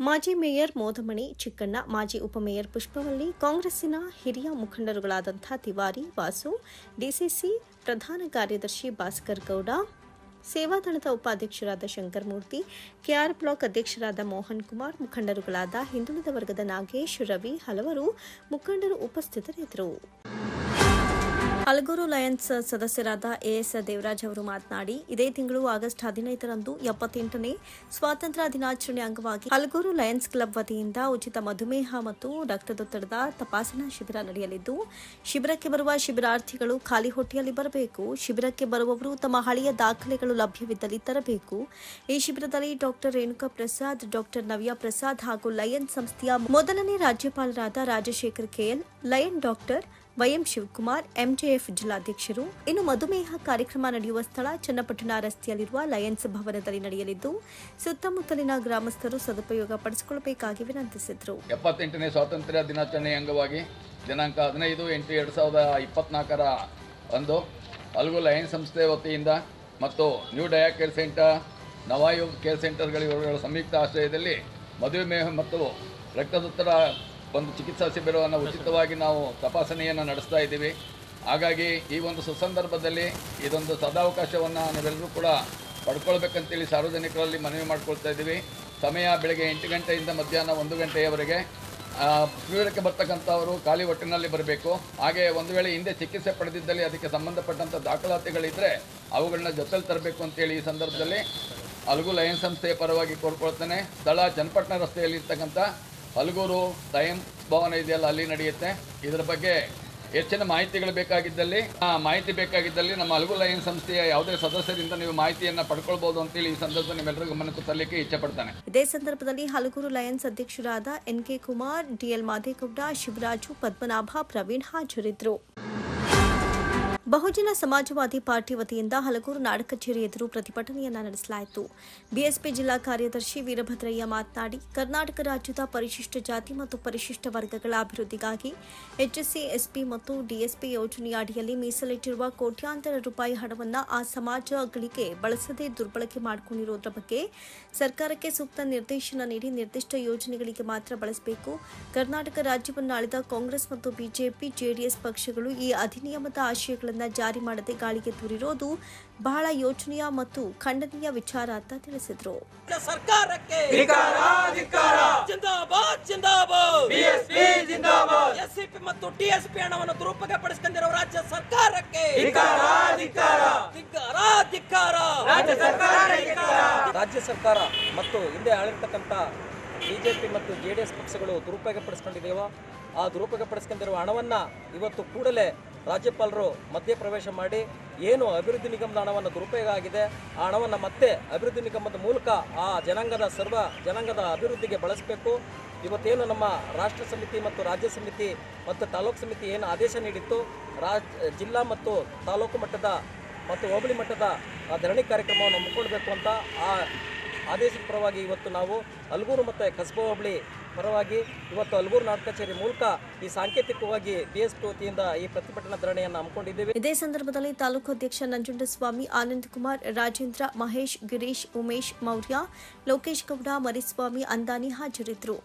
ಮಾಜಿ ಮೇಯರ್ ಮೋದಮಣಿ ಚಿಕ್ಕಣ್ಣ, ಮಾಜಿ ಉಪಮೇಯರ್ ಪುಷ್ಪವಲ್ಲಿ, ಕಾಂಗ್ರೆಸ್ಸಿನ ಹಿರಿಯ ಮುಖಂಡರುಗಳಾದಂಥ ತಿವಾರಿ ವಾಸು, DCC ಪ್ರಧಾನ ಕಾರ್ಯದರ್ಶಿ ಭಾಸ್ಕರ್ ಗೌಡ, ಸೇವಾದಳದ ಉಪಾಧ್ಯಕ್ಷರಾದ ಶಂಕರ್ ಮೂರ್ತಿ, KR ಬ್ಲಾಕ್ ಅಧ್ಯಕ್ಷರಾದ ಮೋಹನ್ ಕುಮಾರ್, ಮುಖಂಡರುಗಳಾದ ಹಿಂದುಳಿದ ವರ್ಗದ ನಾಗೇಶ್, ರವಿ, ಹಲವರು ಮುಖಂಡರು ಉಪಸ್ಥಿತರಿದ್ದರು. ಹಲಗೂರು ಲಯನ್ಸ್ ಸದಸ್ಯರಾದ AS ದೇವರಾಜ್ ಅವರು ಮಾತನಾಡಿ, ಇದೇ ತಿಂಗಳು ಆಗಸ್ಟ್ 15ರಂದು 78ನೇ ಸ್ವಾತಂತ್ರ್ಯ ದಿನಾಚರಣೆ ಅಂಗವಾಗಿ ಹಲಗೂರು ಲಯನ್ಸ್ ಕ್ಲಬ್ ವತಿಯಿಂದ ಉಚಿತ ಮಧುಮೇಹ ಮತ್ತು ರಕ್ತದೊತ್ತಡದ ತಪಾಸಣಾ ಶಿಬಿರ ನಡೆಯಲಿದ್ದು, ಶಿಬಿರಕ್ಕೆ ಬರುವ ಶಿಬಿರಾರ್ಥಿಗಳು ಖಾಲಿ ಹೊಟ್ಟೆಯಲ್ಲಿ ಬರಬೇಕು. ಶಿಬಿರಕ್ಕೆ ಬರುವವರು ತಮ್ಮ ಹಳೆಯ ದಾಖಲೆಗಳು ಲಭ್ಯವಿದ್ದಲ್ಲಿ ತರಬೇಕು. ಈ ಶಿಬಿರದಲ್ಲಿ ಡಾಕ್ಟರ್ ರೇಣುಕಾ ಪ್ರಸಾದ್, ಡಾಕ್ಟರ್ ನವ್ಯಾ ಪ್ರಸಾದ್ ಹಾಗೂ ಲಯನ್ ಸಂಸ್ಥೆಯ ಮೊದಲನೇ ರಾಜ್ಯಪಾಲರಾದ Rajashekar KL, lion doctor YM Shivakumar, MJF ಜಿಲ್ಲಾಧ್ಯಕ್ಷರು. ಇನ್ನು ಮಧುಮೇಹ ಕಾರ್ಯಕ್ರಮ ನಡೆಯುವ ಸ್ಥಳ ಚನ್ನಪಟ್ಟಣ ರಸ್ತೆಯಲ್ಲಿರುವ ಲಯನ್ಸ್ ಭವನದಲ್ಲಿ ನಡೆಯಲಿದ್ದು, ಸುತ್ತಮುತ್ತಲಿನ ಗ್ರಾಮಸ್ಥರು ಸದುಪಯೋಗ ಪಡಿಸಿಕೊಳ್ಳಬೇಕಾಗಿ ವಿನಂತಿಸಿದರು. 78ನೇ ಸ್ವಾತಂತ್ರ್ಯ ದಿನಾಚರಣೆ ಅಂಗವಾಗಿ ದಿನಾಂಕ 15/8/2024 ಅಂದು ಹಲಗೂರು ಲಯನ್ಸ್ ಸಂಸ್ಥೆ ವತಿಯಿಂದ ಮತ್ತು new dia care centre, Navayug care ಸೆಂಟರ್ಗಳ ಸಂಯುಕ್ತ ಆಶ್ರಯದಲ್ಲಿ ಮಧುಮೇಹ ಮತ್ತು ರಕ್ತದೊತ್ತಡ ಒಂದು ಚಿಕಿತ್ಸಾ ಶಿಬಿರವನ್ನು ಉಚಿತವಾಗಿ ನಾವು ತಪಾಸಣೆಯನ್ನು ನಡೆಸ್ತಾ ಇದ್ದೀವಿ. ಹಾಗಾಗಿ ಈ ಒಂದು ಸುಸಂದರ್ಭದಲ್ಲಿ ಇದೊಂದು ಸದಾವಕಾಶವನ್ನು ನೀವೆಲ್ಲರೂ ಕೂಡ ಪಡ್ಕೊಳ್ಬೇಕಂತೇಳಿ ಸಾರ್ವಜನಿಕರಲ್ಲಿ ಮನವಿ ಮಾಡ್ಕೊಳ್ತಾ ಇದ್ದೀವಿ. ಸಮಯ ಬೆಳಗ್ಗೆ 8 ಗಂಟೆಯಿಂದ ಮಧ್ಯಾಹ್ನ 1 ಗಂಟೆಯವರೆಗೆ. ಶಿಬಿರಕ್ಕೆ ಬರ್ತಕ್ಕಂಥವರು ಖಾಲಿ ಹೊಟ್ಟೆನಲ್ಲಿ ಬರಬೇಕು. ಹಾಗೆ ಒಂದು ವೇಳೆ ಹಿಂದೆ ಚಿಕಿತ್ಸೆ ಪಡೆದಿದ್ದಲ್ಲಿ ಅದಕ್ಕೆ ಸಂಬಂಧಪಟ್ಟಂಥ ದಾಖಲಾತಿಗಳಿದ್ದರೆ ಅವುಗಳನ್ನ ಜೊತೆಲಿ ತರಬೇಕು ಅಂತೇಳಿ ಈ ಸಂದರ್ಭದಲ್ಲಿ ಹಲಗೂರು ಲಯನ್ಸ್ ಸಂಸ್ಥೆಯ ಪರವಾಗಿ ಕೋರ್ಕೊಳ್ತೇನೆ. ಸ್ಥಳ ಚನ್ನಪಟ್ಟಣ ರಸ್ತೆಯಲ್ಲಿ ಇರ್ತಕ್ಕಂಥ ಹಲಗೂರು ಲಯನ್ಸ್ ಭವನ ಇದೆಯಲ್ಲ, ಅಲ್ಲಿ ನಡೆಯುತ್ತೆ. ಇದರ ಬಗ್ಗೆ ಹೆಚ್ಚಿನ ಮಾಹಿತಿಗಳು ಬೇಕಾಗಿದ್ದಲ್ಲಿ ನಮ್ಮ ಹಲಗೂರು ಲಯನ್ಸ್ ಸಂಸ್ಥೆಯ ಯಾವುದೇ ಸದಸ್ಯರಿಂದ ನೀವು ಮಾಹಿತಿಯನ್ನು ಪಡ್ಕೊಳ್ಬಹುದು ಅಂತೇಳಿ ಈ ಸಂದರ್ಭದಲ್ಲಿ ನಿಮ್ಮೆಲ್ಲರಿಗೂ ಗಮನಕ್ಕೆ ತರಲಿಕ್ಕೆ ಇಚ್ಛೆ ಪಡ್ತಾನೆ. ಇದೇ ಸಂದರ್ಭದಲ್ಲಿ ಹಲಗೂರು ಲಯನ್ಸ್ ಅಧ್ಯಕ್ಷರಾದ NK ಕುಮಾರ್, DL ಮಾದೇಗೌಡ, ಶಿವರಾಜು, ಪದ್ಮನಾಭ, ಪ್ರವೀಣ್ ಹಾಜರಿದ್ದರು. ಬಹುಜನ ಸಮಾಜವಾದಿ ಪಾರ್ಟಿ ವತಿಯಿಂದ ಹಲಗೂರು ನಾಡ ಕಚೇರಿ ಎದುರು ಪ್ರತಿಭಟನೆಯನ್ನ ನಡೆಸಲಾಯಿತು. ಬಿಎಸ್ಪಿ ಜಿಲ್ಲಾ ಕಾರ್ಯದರ್ಶಿ ವೀರಭದ್ರಯ್ಯ ಮಾತನಾಡಿ, ಕರ್ನಾಟಕ ರಾಜ್ಯದ ಪರಿಶಿಷ್ಟ ಜಾತಿ ಮತ್ತು ಪರಿಶಿಷ್ಟ ವರ್ಗಗಳ ಅಭಿವೃದ್ಧಿಗಾಗಿ HSC, SP ಮತ್ತು DSP ಯೋಜನೆಯ ಅಡಿಯಲ್ಲಿ ಮೀಸಲಿಟ್ಟಿರುವ ಕೋಟ್ಯಾಂತರ ರೂಪಾಯಿ ಹಣವನ್ನು ಆ ಸಮಾಜಗಳಿಗೆ ಬಳಸದೆ ದುರ್ಬಳಕೆ ಮಾಡಿಕೊಂಡಿರುವುದರ ಬಗ್ಗೆ ಸರ್ಕಾರಕ್ಕೆ ಸೂಕ್ತ ನಿರ್ದೇಶನ ನೀಡಿ ನಿರ್ದಿಷ್ಟ ಯೋಜನೆಗಳಿಗೆ ಮಾತ್ರ ಬಳಸಬೇಕು. ಕರ್ನಾಟಕ ರಾಜ್ಯವನ್ನು ಆಳಿದ ಕಾಂಗ್ರೆಸ್ ಮತ್ತು ಬಿಜೆಪಿ, JDS ಪಕ್ಷಗಳು ಈ ಅಧಿನಿಯಮದ ಆಶಯಗಳನ್ನು ಜಾರಿ ಮಾಡದೆ ಗಾಳಿಗೆ ತೂರಿರೋದು ಬಹಳ ಯೋಚನೆಯ ಮತ್ತು ಖಂಡನೀಯ ವಿಚಾರ ಅಂತ ತಿಳಿಸಿದರು. ಸರ್ಕಾರಕ್ಕೆ SCP ಮತ್ತು TSP ಹಣವನ್ನು ದುರುಪಯೋಗ ಪಡಿಸಿಕೊಂಡಿರುವ ರಾಜ್ಯ ಸರ್ಕಾರಕ್ಕೆ ರಾಜ್ಯ ಸರ್ಕಾರ ಮತ್ತು ಹಿಂದೆ ಆಳಿರ್ತಕ್ಕಂಥ BJP ಮತ್ತು JDS ಪಕ್ಷಗಳು ದುರುಪಯೋಗಪಡಿಸ್ಕೊಂಡಿದೆಯೋ ಆ ದುರುಪಯೋಗಪಡಿಸ್ಕೊಂಡಿರುವ ಹಣವನ್ನು ಇವತ್ತು ಕೂಡಲೇ ರಾಜ್ಯಪಾಲರು ಮಧ್ಯಪ್ರವೇಶ ಮಾಡಿ ಏನು ಅಭಿವೃದ್ಧಿ ನಿಗಮದ ಹಣವನ್ನು ದುರುಪಯೋಗ ಆಗಿದೆ ಆ ಹಣವನ್ನು ಮತ್ತೆ ಅಭಿವೃದ್ಧಿ ನಿಗಮದ ಮೂಲಕ ಆ ಜನಾಂಗದ ಅಭಿವೃದ್ಧಿಗೆ ಬಳಸಬೇಕು. ಇವತ್ತೇನು ನಮ್ಮ ರಾಷ್ಟ್ರ ಸಮಿತಿ ಮತ್ತು ರಾಜ್ಯ ಸಮಿತಿ ಮತ್ತು ತಾಲೂಕು ಸಮಿತಿ ಏನು ಆದೇಶ ನೀಡಿತ್ತು, ಜಿಲ್ಲಾ ಮತ್ತು ತಾಲೂಕು ಮಟ್ಟದ ಮತ್ತು ಹೋಬಳಿ ಮಟ್ಟದ ಧರಣಿ ಕಾರ್ಯಕ್ರಮವನ್ನು ಹಮ್ಮಿಕೊಳ್ಬೇಕು ಅಂತ ಆ ಆದೇಶದ ಪರವಾಗಿ ಇವತ್ತು ನಾವು ಅಲ್ಗೂರು ಮತ್ತು ಕಸಬಾ ಹೋಬಳಿ ಪರವಾಗಿ ಇವತ್ತು ಅಲ್ಗೂರು ನಾಡ ಕಚೇರಿ ಮೂಲಕ ಈ ಸಾಂಕೇತಿಕವಾಗಿ BSP ವತಿಯಿಂದ ಈ ಪ್ರತಿಭಟನಾ ಧರಣಿಯನ್ನು ಹಮ್ಮಿಕೊಂಡಿದ್ದೇವೆ. ಇದೇ ಸಂದರ್ಭದಲ್ಲಿ ತಾಲೂಕು ಅಧ್ಯಕ್ಷ ನಂಜುಂಡಸ್ವಾಮಿ, ಆನಂದ್ ಕುಮಾರ್, ರಾಜೇಂದ್ರ, ಮಹೇಶ್, ಗಿರೀಶ್, ಉಮೇಶ್, ಮೌರ್ಯ, ಲೋಕೇಶ್ ಗೌಡ, ಮರಿಸ್ವಾಮಿ, ಅಂದಾನಿ ಹಾಜರಿದ್ದರು.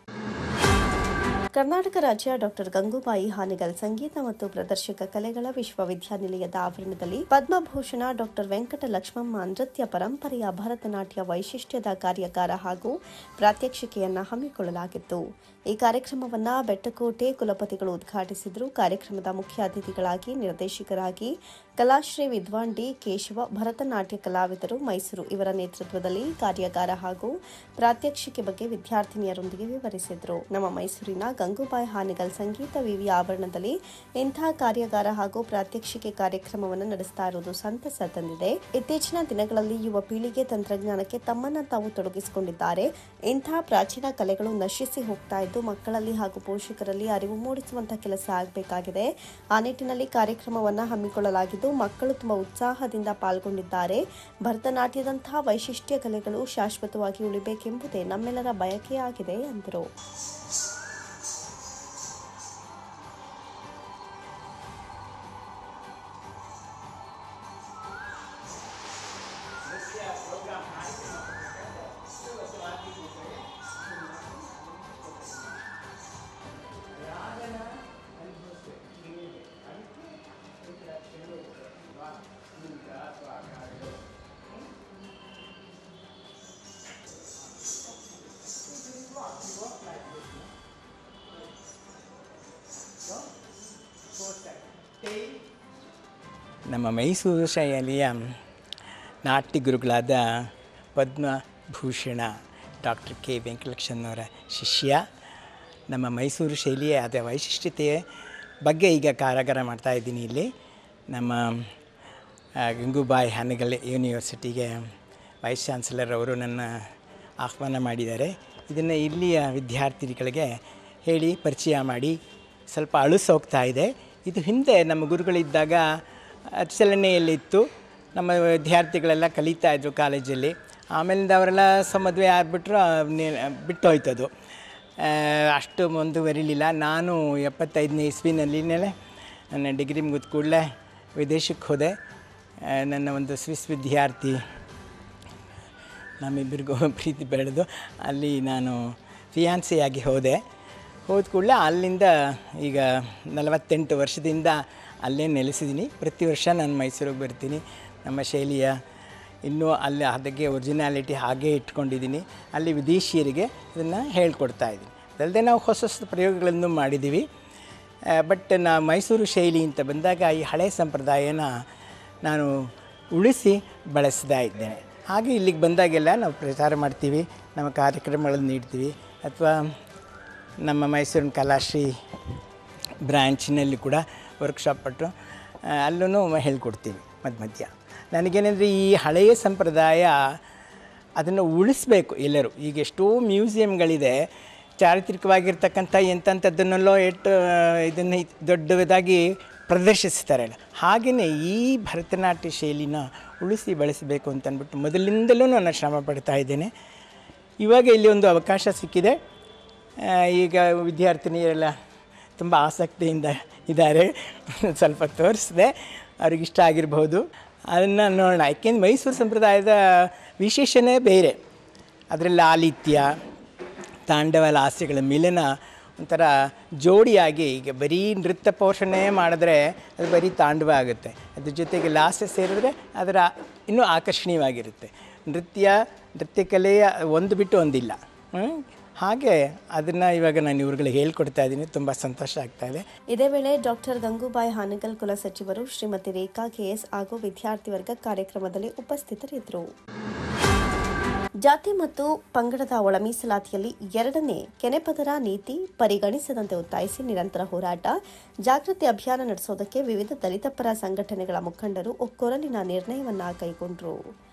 ಕರ್ನಾಟಕ ರಾಜ್ಯ ಡಾಕ್ಟರ್ ಗಂಗೂಬಾಯಿ ಹಾನಗಲ್ ಸಂಗೀತ ಮತ್ತು ಪ್ರದರ್ಶಕ ಕಲೆಗಳ ವಿಶ್ವವಿದ್ಯಾನಿಲಯದ ಆವರಣದಲ್ಲಿ ಪದ್ಮಭೂಷಣ ಡಾಕ್ಟರ್ ವೆಂಕಟ ಲಕ್ಷ್ಮಮ್ಮ ನೃತ್ಯ ಪರಂಪರೆಯ ಭರತನಾಟ್ಯ ವೈಶಿಷ್ಟ್ಯದ ಕಾರ್ಯಾಗಾರ ಹಾಗೂ ಪ್ರಾತ್ಯಕ್ಷಿಕೆಯನ್ನು ಹಮ್ಮಿಕೊಳ್ಳಲಾಗಿತ್ತು. ಈ ಕಾರ್ಯಕ್ರಮವನ್ನು ಬೆಟ್ಟಕೋಟೆ ಕುಲಪತಿಗಳು ಉದ್ಘಾಟಿಸಿದರು. ಕಾರ್ಯಕ್ರಮದ ಮುಖ್ಯ ಅತಿಥಿಗಳಾಗಿ ನಿರ್ದೇಶಕರಾಗಿ ಕಲಾಶ್ರೀ ವಿದ್ವಾನ್ ಡಿ ಕೇಶವ, ಭರತನಾಟ್ಯ ಕಲಾವಿದರು ಮೈಸೂರು ಇವರ ನೇತೃತ್ವದಲ್ಲಿ ಕಾರ್ಯಾಗಾರ ಹಾಗೂ ಪ್ರಾತ್ಯಕ್ಷಿಕೆ ಬಗ್ಗೆ ವಿದ್ಯಾರ್ಥಿನಿಯರೊಂದಿಗೆ ವಿವರಿಸಿದರು. ನಮ್ಮ ಮೈಸೂರಿನ ಗಂಗೂಬಾಯಿ ಹಾನಗಲ್ ಸಂಗೀತ ವಿವಿ ಆವರಣದಲ್ಲಿ ಇಂತಹ ಕಾರ್ಯಾಗಾರ ಹಾಗೂ ಪ್ರಾತ್ಯಕ್ಷಿಕೆ ಕಾರ್ಯಕ್ರಮವನ್ನು ನಡೆಸ್ತಾ ಇರುವುದು ಸಂತಸ ತಂದಿದೆ. ಇತ್ತೀಚಿನ ದಿನಗಳಲ್ಲಿ ಯುವ ಪೀಳಿಗೆ ತಂತ್ರಜ್ಞಾನಕ್ಕೆ ತಮ್ಮನ್ನು ತಾವು ತೊಡಗಿಸಿಕೊಂಡಿದ್ದಾರೆ. ಇಂತಹ ಪ್ರಾಚೀನ ಕಲೆಗಳು ನಶಿಸಿ ಹೋಗ್ತಾ ಇದ್ದು ಮಕ್ಕಳಲ್ಲಿ ಹಾಗೂ ಪೋಷಕರಲ್ಲಿ ಅರಿವು ಮೂಡಿಸುವಂತಹ ಕೆಲಸ ಆಗಬೇಕಾಗಿದೆ. ಆ ನಿಟ್ಟಿನಲ್ಲಿ ಕಾರ್ಯಕ್ರಮವನ್ನು ಹಮ್ಮಿಕೊಳ್ಳಲಾಗಿದ್ದು ಮಕ್ಕಳು ತುಂಬಾ ಉತ್ಸಾಹದಿಂದ ಪಾಲ್ಗೊಂಡಿದ್ದಾರೆ. ಭರತನಾಟ್ಯದಂತಹ ವೈಶಿಷ್ಟ್ಯ ಕಲೆಗಳು ಶಾಶ್ವತವಾಗಿ ಉಳಿಬೇಕೆಂಬುದೇ ನಮ್ಮೆಲ್ಲರ ಬಯಕೆಯಾಗಿದೆ ಎಂದರು. ನಮ್ಮ ಮೈಸೂರು ಶೈಲಿಯ ನಾಟ್ಯ ಗುರುಗಳಾದ ಪದ್ಮಭೂಷಣ ಡಾಕ್ಟರ್ ಕೆ ವೆಂಕಟಲಕ್ಷ್ಮಣ್ಣವರ ಶಿಷ್ಯ. ನಮ್ಮ ಮೈಸೂರು ಶೈಲಿಯ ಆದ ವೈಶಿಷ್ಟ್ಯತೆಯ ಬಗ್ಗೆ ಈಗ ಕಾರ್ಯಾಗಾರ ಮಾಡ್ತಾಯಿದ್ದೀನಿ. ಇಲ್ಲಿ ನಮ್ಮ ಗಂಗೂಬಾಯಿ ಹಾನಗಲ್ ಯೂನಿವರ್ಸಿಟಿಗೆ ವೈಸ್ ಚಾನ್ಸಲರ್ ಅವರು ನನ್ನ ಆಹ್ವಾನ ಮಾಡಿದ್ದಾರೆ. ಇದನ್ನು ಇಲ್ಲಿಯ ವಿದ್ಯಾರ್ಥಿಗಳಿಗೆ ಹೇಳಿ ಪರಿಚಯ ಮಾಡಿ ಸ್ವಲ್ಪ ಅಳಿಸೋಗ್ತಾ ಇದೆ. ಇದು ಹಿಂದೆ ನಮ್ಮ ಗುರುಗಳಿದ್ದಾಗ ಚಲನೆಯಲ್ಲಿತ್ತು. ನಮ್ಮ ವಿದ್ಯಾರ್ಥಿಗಳೆಲ್ಲ ಕಲಿತಾ ಇದ್ದರು ಕಾಲೇಜಲ್ಲಿ. ಆಮೇಲಿಂದ ಅವರೆಲ್ಲ ಮದುವೆ ಆಗಿಬಿಟ್ರು, ಬಿಟ್ಟೋಯ್ತದು, ಅಷ್ಟು ಮುಂದುವರಿಲಿಲ್ಲ. ನಾನು 75ನೇ ಇಸ್ವಿನಲ್ಲಿನೇ ನನ್ನ ಡಿಗ್ರಿ ಮುಗಿದ ಕೂಡಲೇ ವಿದೇಶಕ್ಕೆ ಹೋದೆ. ನನ್ನ ಒಂದು ಸ್ವಿಸ್ ವಿದ್ಯಾರ್ಥಿ, ನಮ್ಮಿಬ್ಬರಿಗೂ ಪ್ರೀತಿ ಬೆಳೆದು ಅಲ್ಲಿ ನಾನು ಫಿಯಾನ್ಸಿಯಾಗಿ ಹೋದ ಕೂಡಲೇ ಅಲ್ಲಿಂದ ಈಗ 48 ವರ್ಷದಿಂದ ಅಲ್ಲೇ ನೆಲೆಸಿದ್ದೀನಿ. ಪ್ರತಿ ವರ್ಷ ನಾನು ಮೈಸೂರಿಗೆ ಬರ್ತೀನಿ. ನಮ್ಮ ಶೈಲಿಯ ಇನ್ನೂ ಅಲ್ಲಿ ಅದಕ್ಕೆ ಒರಿಜಿನಾಲಿಟಿ ಹಾಗೇ ಇಟ್ಕೊಂಡಿದ್ದೀನಿ. ಅಲ್ಲಿ ವಿದೇಶಿಯರಿಗೆ ಇದನ್ನು ಹೇಳ್ಕೊಡ್ತಾಯಿದ್ದೀನಿ. ಅದಲ್ಲದೆ ನಾವು ಹೊಸ ಹೊಸ ಪ್ರಯೋಗಗಳನ್ನು ಮಾಡಿದ್ದೀವಿ. ಬಟ್ ಮೈಸೂರು ಶೈಲಿ ಅಂತ ಬಂದಾಗ ಈ ಹಳೆಯ ಸಂಪ್ರದಾಯನ ನಾನು ಉಳಿಸಿ ಬಳಸ್ತಾ ಇದ್ದೇನೆ. ಹಾಗೆ ಇಲ್ಲಿಗೆ ಬಂದಾಗೆಲ್ಲ ನಾವು ಪ್ರಚಾರ ಮಾಡ್ತೀವಿ, ನಮ್ಮ ಕಾರ್ಯಕ್ರಮಗಳನ್ನು ನೀಡ್ತೀವಿ. ಅಥವಾ ನಮ್ಮ ಮೈಸೂರಿನ ಕಲಾಶ್ರೀ ಬ್ರ್ಯಾಂಚಿನಲ್ಲಿ ಕೂಡ ವರ್ಕ್ಶಾಪ್ ಪಟ್ಟು ಅಲ್ಲೂ ಹೇಳ್ಕೊಡ್ತೀವಿ ಮಧ್ಯ. ನನಗೇನೆಂದರೆ ಈ ಹಳೆಯ ಸಂಪ್ರದಾಯ ಅದನ್ನು ಉಳಿಸ್ಬೇಕು ಎಲ್ಲರೂ. ಈಗ ಎಷ್ಟೋ ಮ್ಯೂಸಿಯಮ್ಗಳಿದೆ ಚಾರಿತ್ರಿಕವಾಗಿರ್ತಕ್ಕಂಥ ಎಂಥದ್ದನ್ನೆಲ್ಲೋ ಇದನ್ನು ದೊಡ್ಡದಾಗಿ ಪ್ರದರ್ಶಿಸ್ತಾರೆ. ಹಾಗೆಯೇ ಈ ಭರತನಾಟ್ಯ ಶೈಲಿನ ಉಳಿಸಿ ಬೆಳೆಸಬೇಕು ಅಂತಂದ್ಬಿಟ್ಟು ಮೊದಲಿಂದಲೂ ನಾನು ಶ್ರಮ ಪಡ್ತಾ ಇದ್ದೇನೆ. ಇವಾಗ ಇಲ್ಲಿ ಒಂದು ಅವಕಾಶ ಸಿಕ್ಕಿದೆ. ಈಗ ವಿದ್ಯಾರ್ಥಿನಿಯರೆಲ್ಲ ತುಂಬ ಆಸಕ್ತಿಯಿಂದ ಇದ್ದಾರೆ. ಸ್ವಲ್ಪ ತೋರಿಸಿದೆ, ಅವ್ರಿಗಿಷ್ಟ ಆಗಿರ್ಬೋದು. ಅದನ್ನು ನೋಡೋಣ. ಯಾಕೆಂದ್ರೆ ಮೈಸೂರು ಸಂಪ್ರದಾಯದ ವಿಶೇಷನೇ ಬೇರೆ. ಅದರಲ್ಲಿ ಆಲಿತ್ಯ, ತಾಂಡವ ಲಾಸ್ಯಗಳ ಮಿಲನ ಒಂಥರ ಜೋಡಿಯಾಗಿ, ಈಗ ಬರೀ ನೃತ್ಯ ಪೋಷಣೆ ಮಾಡಿದ್ರೆ ಅದು ಬರೀ ತಾಂಡವ ಆಗುತ್ತೆ. ಅದ್ರ ಜೊತೆಗೆ ಲಾಸ್ಯ ಸೇರಿದ್ರೆ ಅದರ ಇನ್ನೂ ಆಕರ್ಷಣೀಯವಾಗಿರುತ್ತೆ. ನೃತ್ಯ ಕಲೆಯ ಒಂದು ಬಿಟ್ಟು ಒಂದಿಲ್ಲ. ಹಾಗೆ ಅದನ್ನು ಇವಾಗ ನಾನು ಇವ್ರುಗಳಿಗೆ ಹೇಳ್ಕೊಡ್ತಾ ಇದ್ದೀನಿ. ತುಂಬ ಸಂತೋಷ ಆಗ್ತಾ ಇದೆ. ಇದೇ ವೇಳೆ ಡಾಕ್ಟರ್ ಗಂಗೂಬಾಯಿ ಹಾನಗಲ್ ಕುಲಸಚಿವರು ಶ್ರೀಮತಿ ರೇಖಾ KS ಹಾಗೂ ವಿದ್ಯಾರ್ಥಿ ವರ್ಗ ಕಾರ್ಯಕ್ರಮದಲ್ಲಿ ಉಪಸ್ಥಿತರಿದ್ದರು. ಜಾತಿ ಮತ್ತು ಪಂಗಡದ ಒಳ ಮೀಸಲಾತಿಯಲ್ಲಿ ಎರಡನೇ ಕೆನೆಪದರ ನೀತಿ ಪರಿಗಣಿಸದಂತೆ ಒತ್ತಾಯಿಸಿ ನಿರಂತರ ಹೋರಾಟ, ಜಾಗೃತಿ ಅಭಿಯಾನ ನಡೆಸೋದಕ್ಕೆ ವಿವಿಧ ದಲಿತ ಪರ ಸಂಘಟನೆಗಳ ಮುಖಂಡರು ಒಕ್ಕೊರಲಿನ ನಿರ್ಣಯವನ್ನ ಕೈಗೊಂಡರು.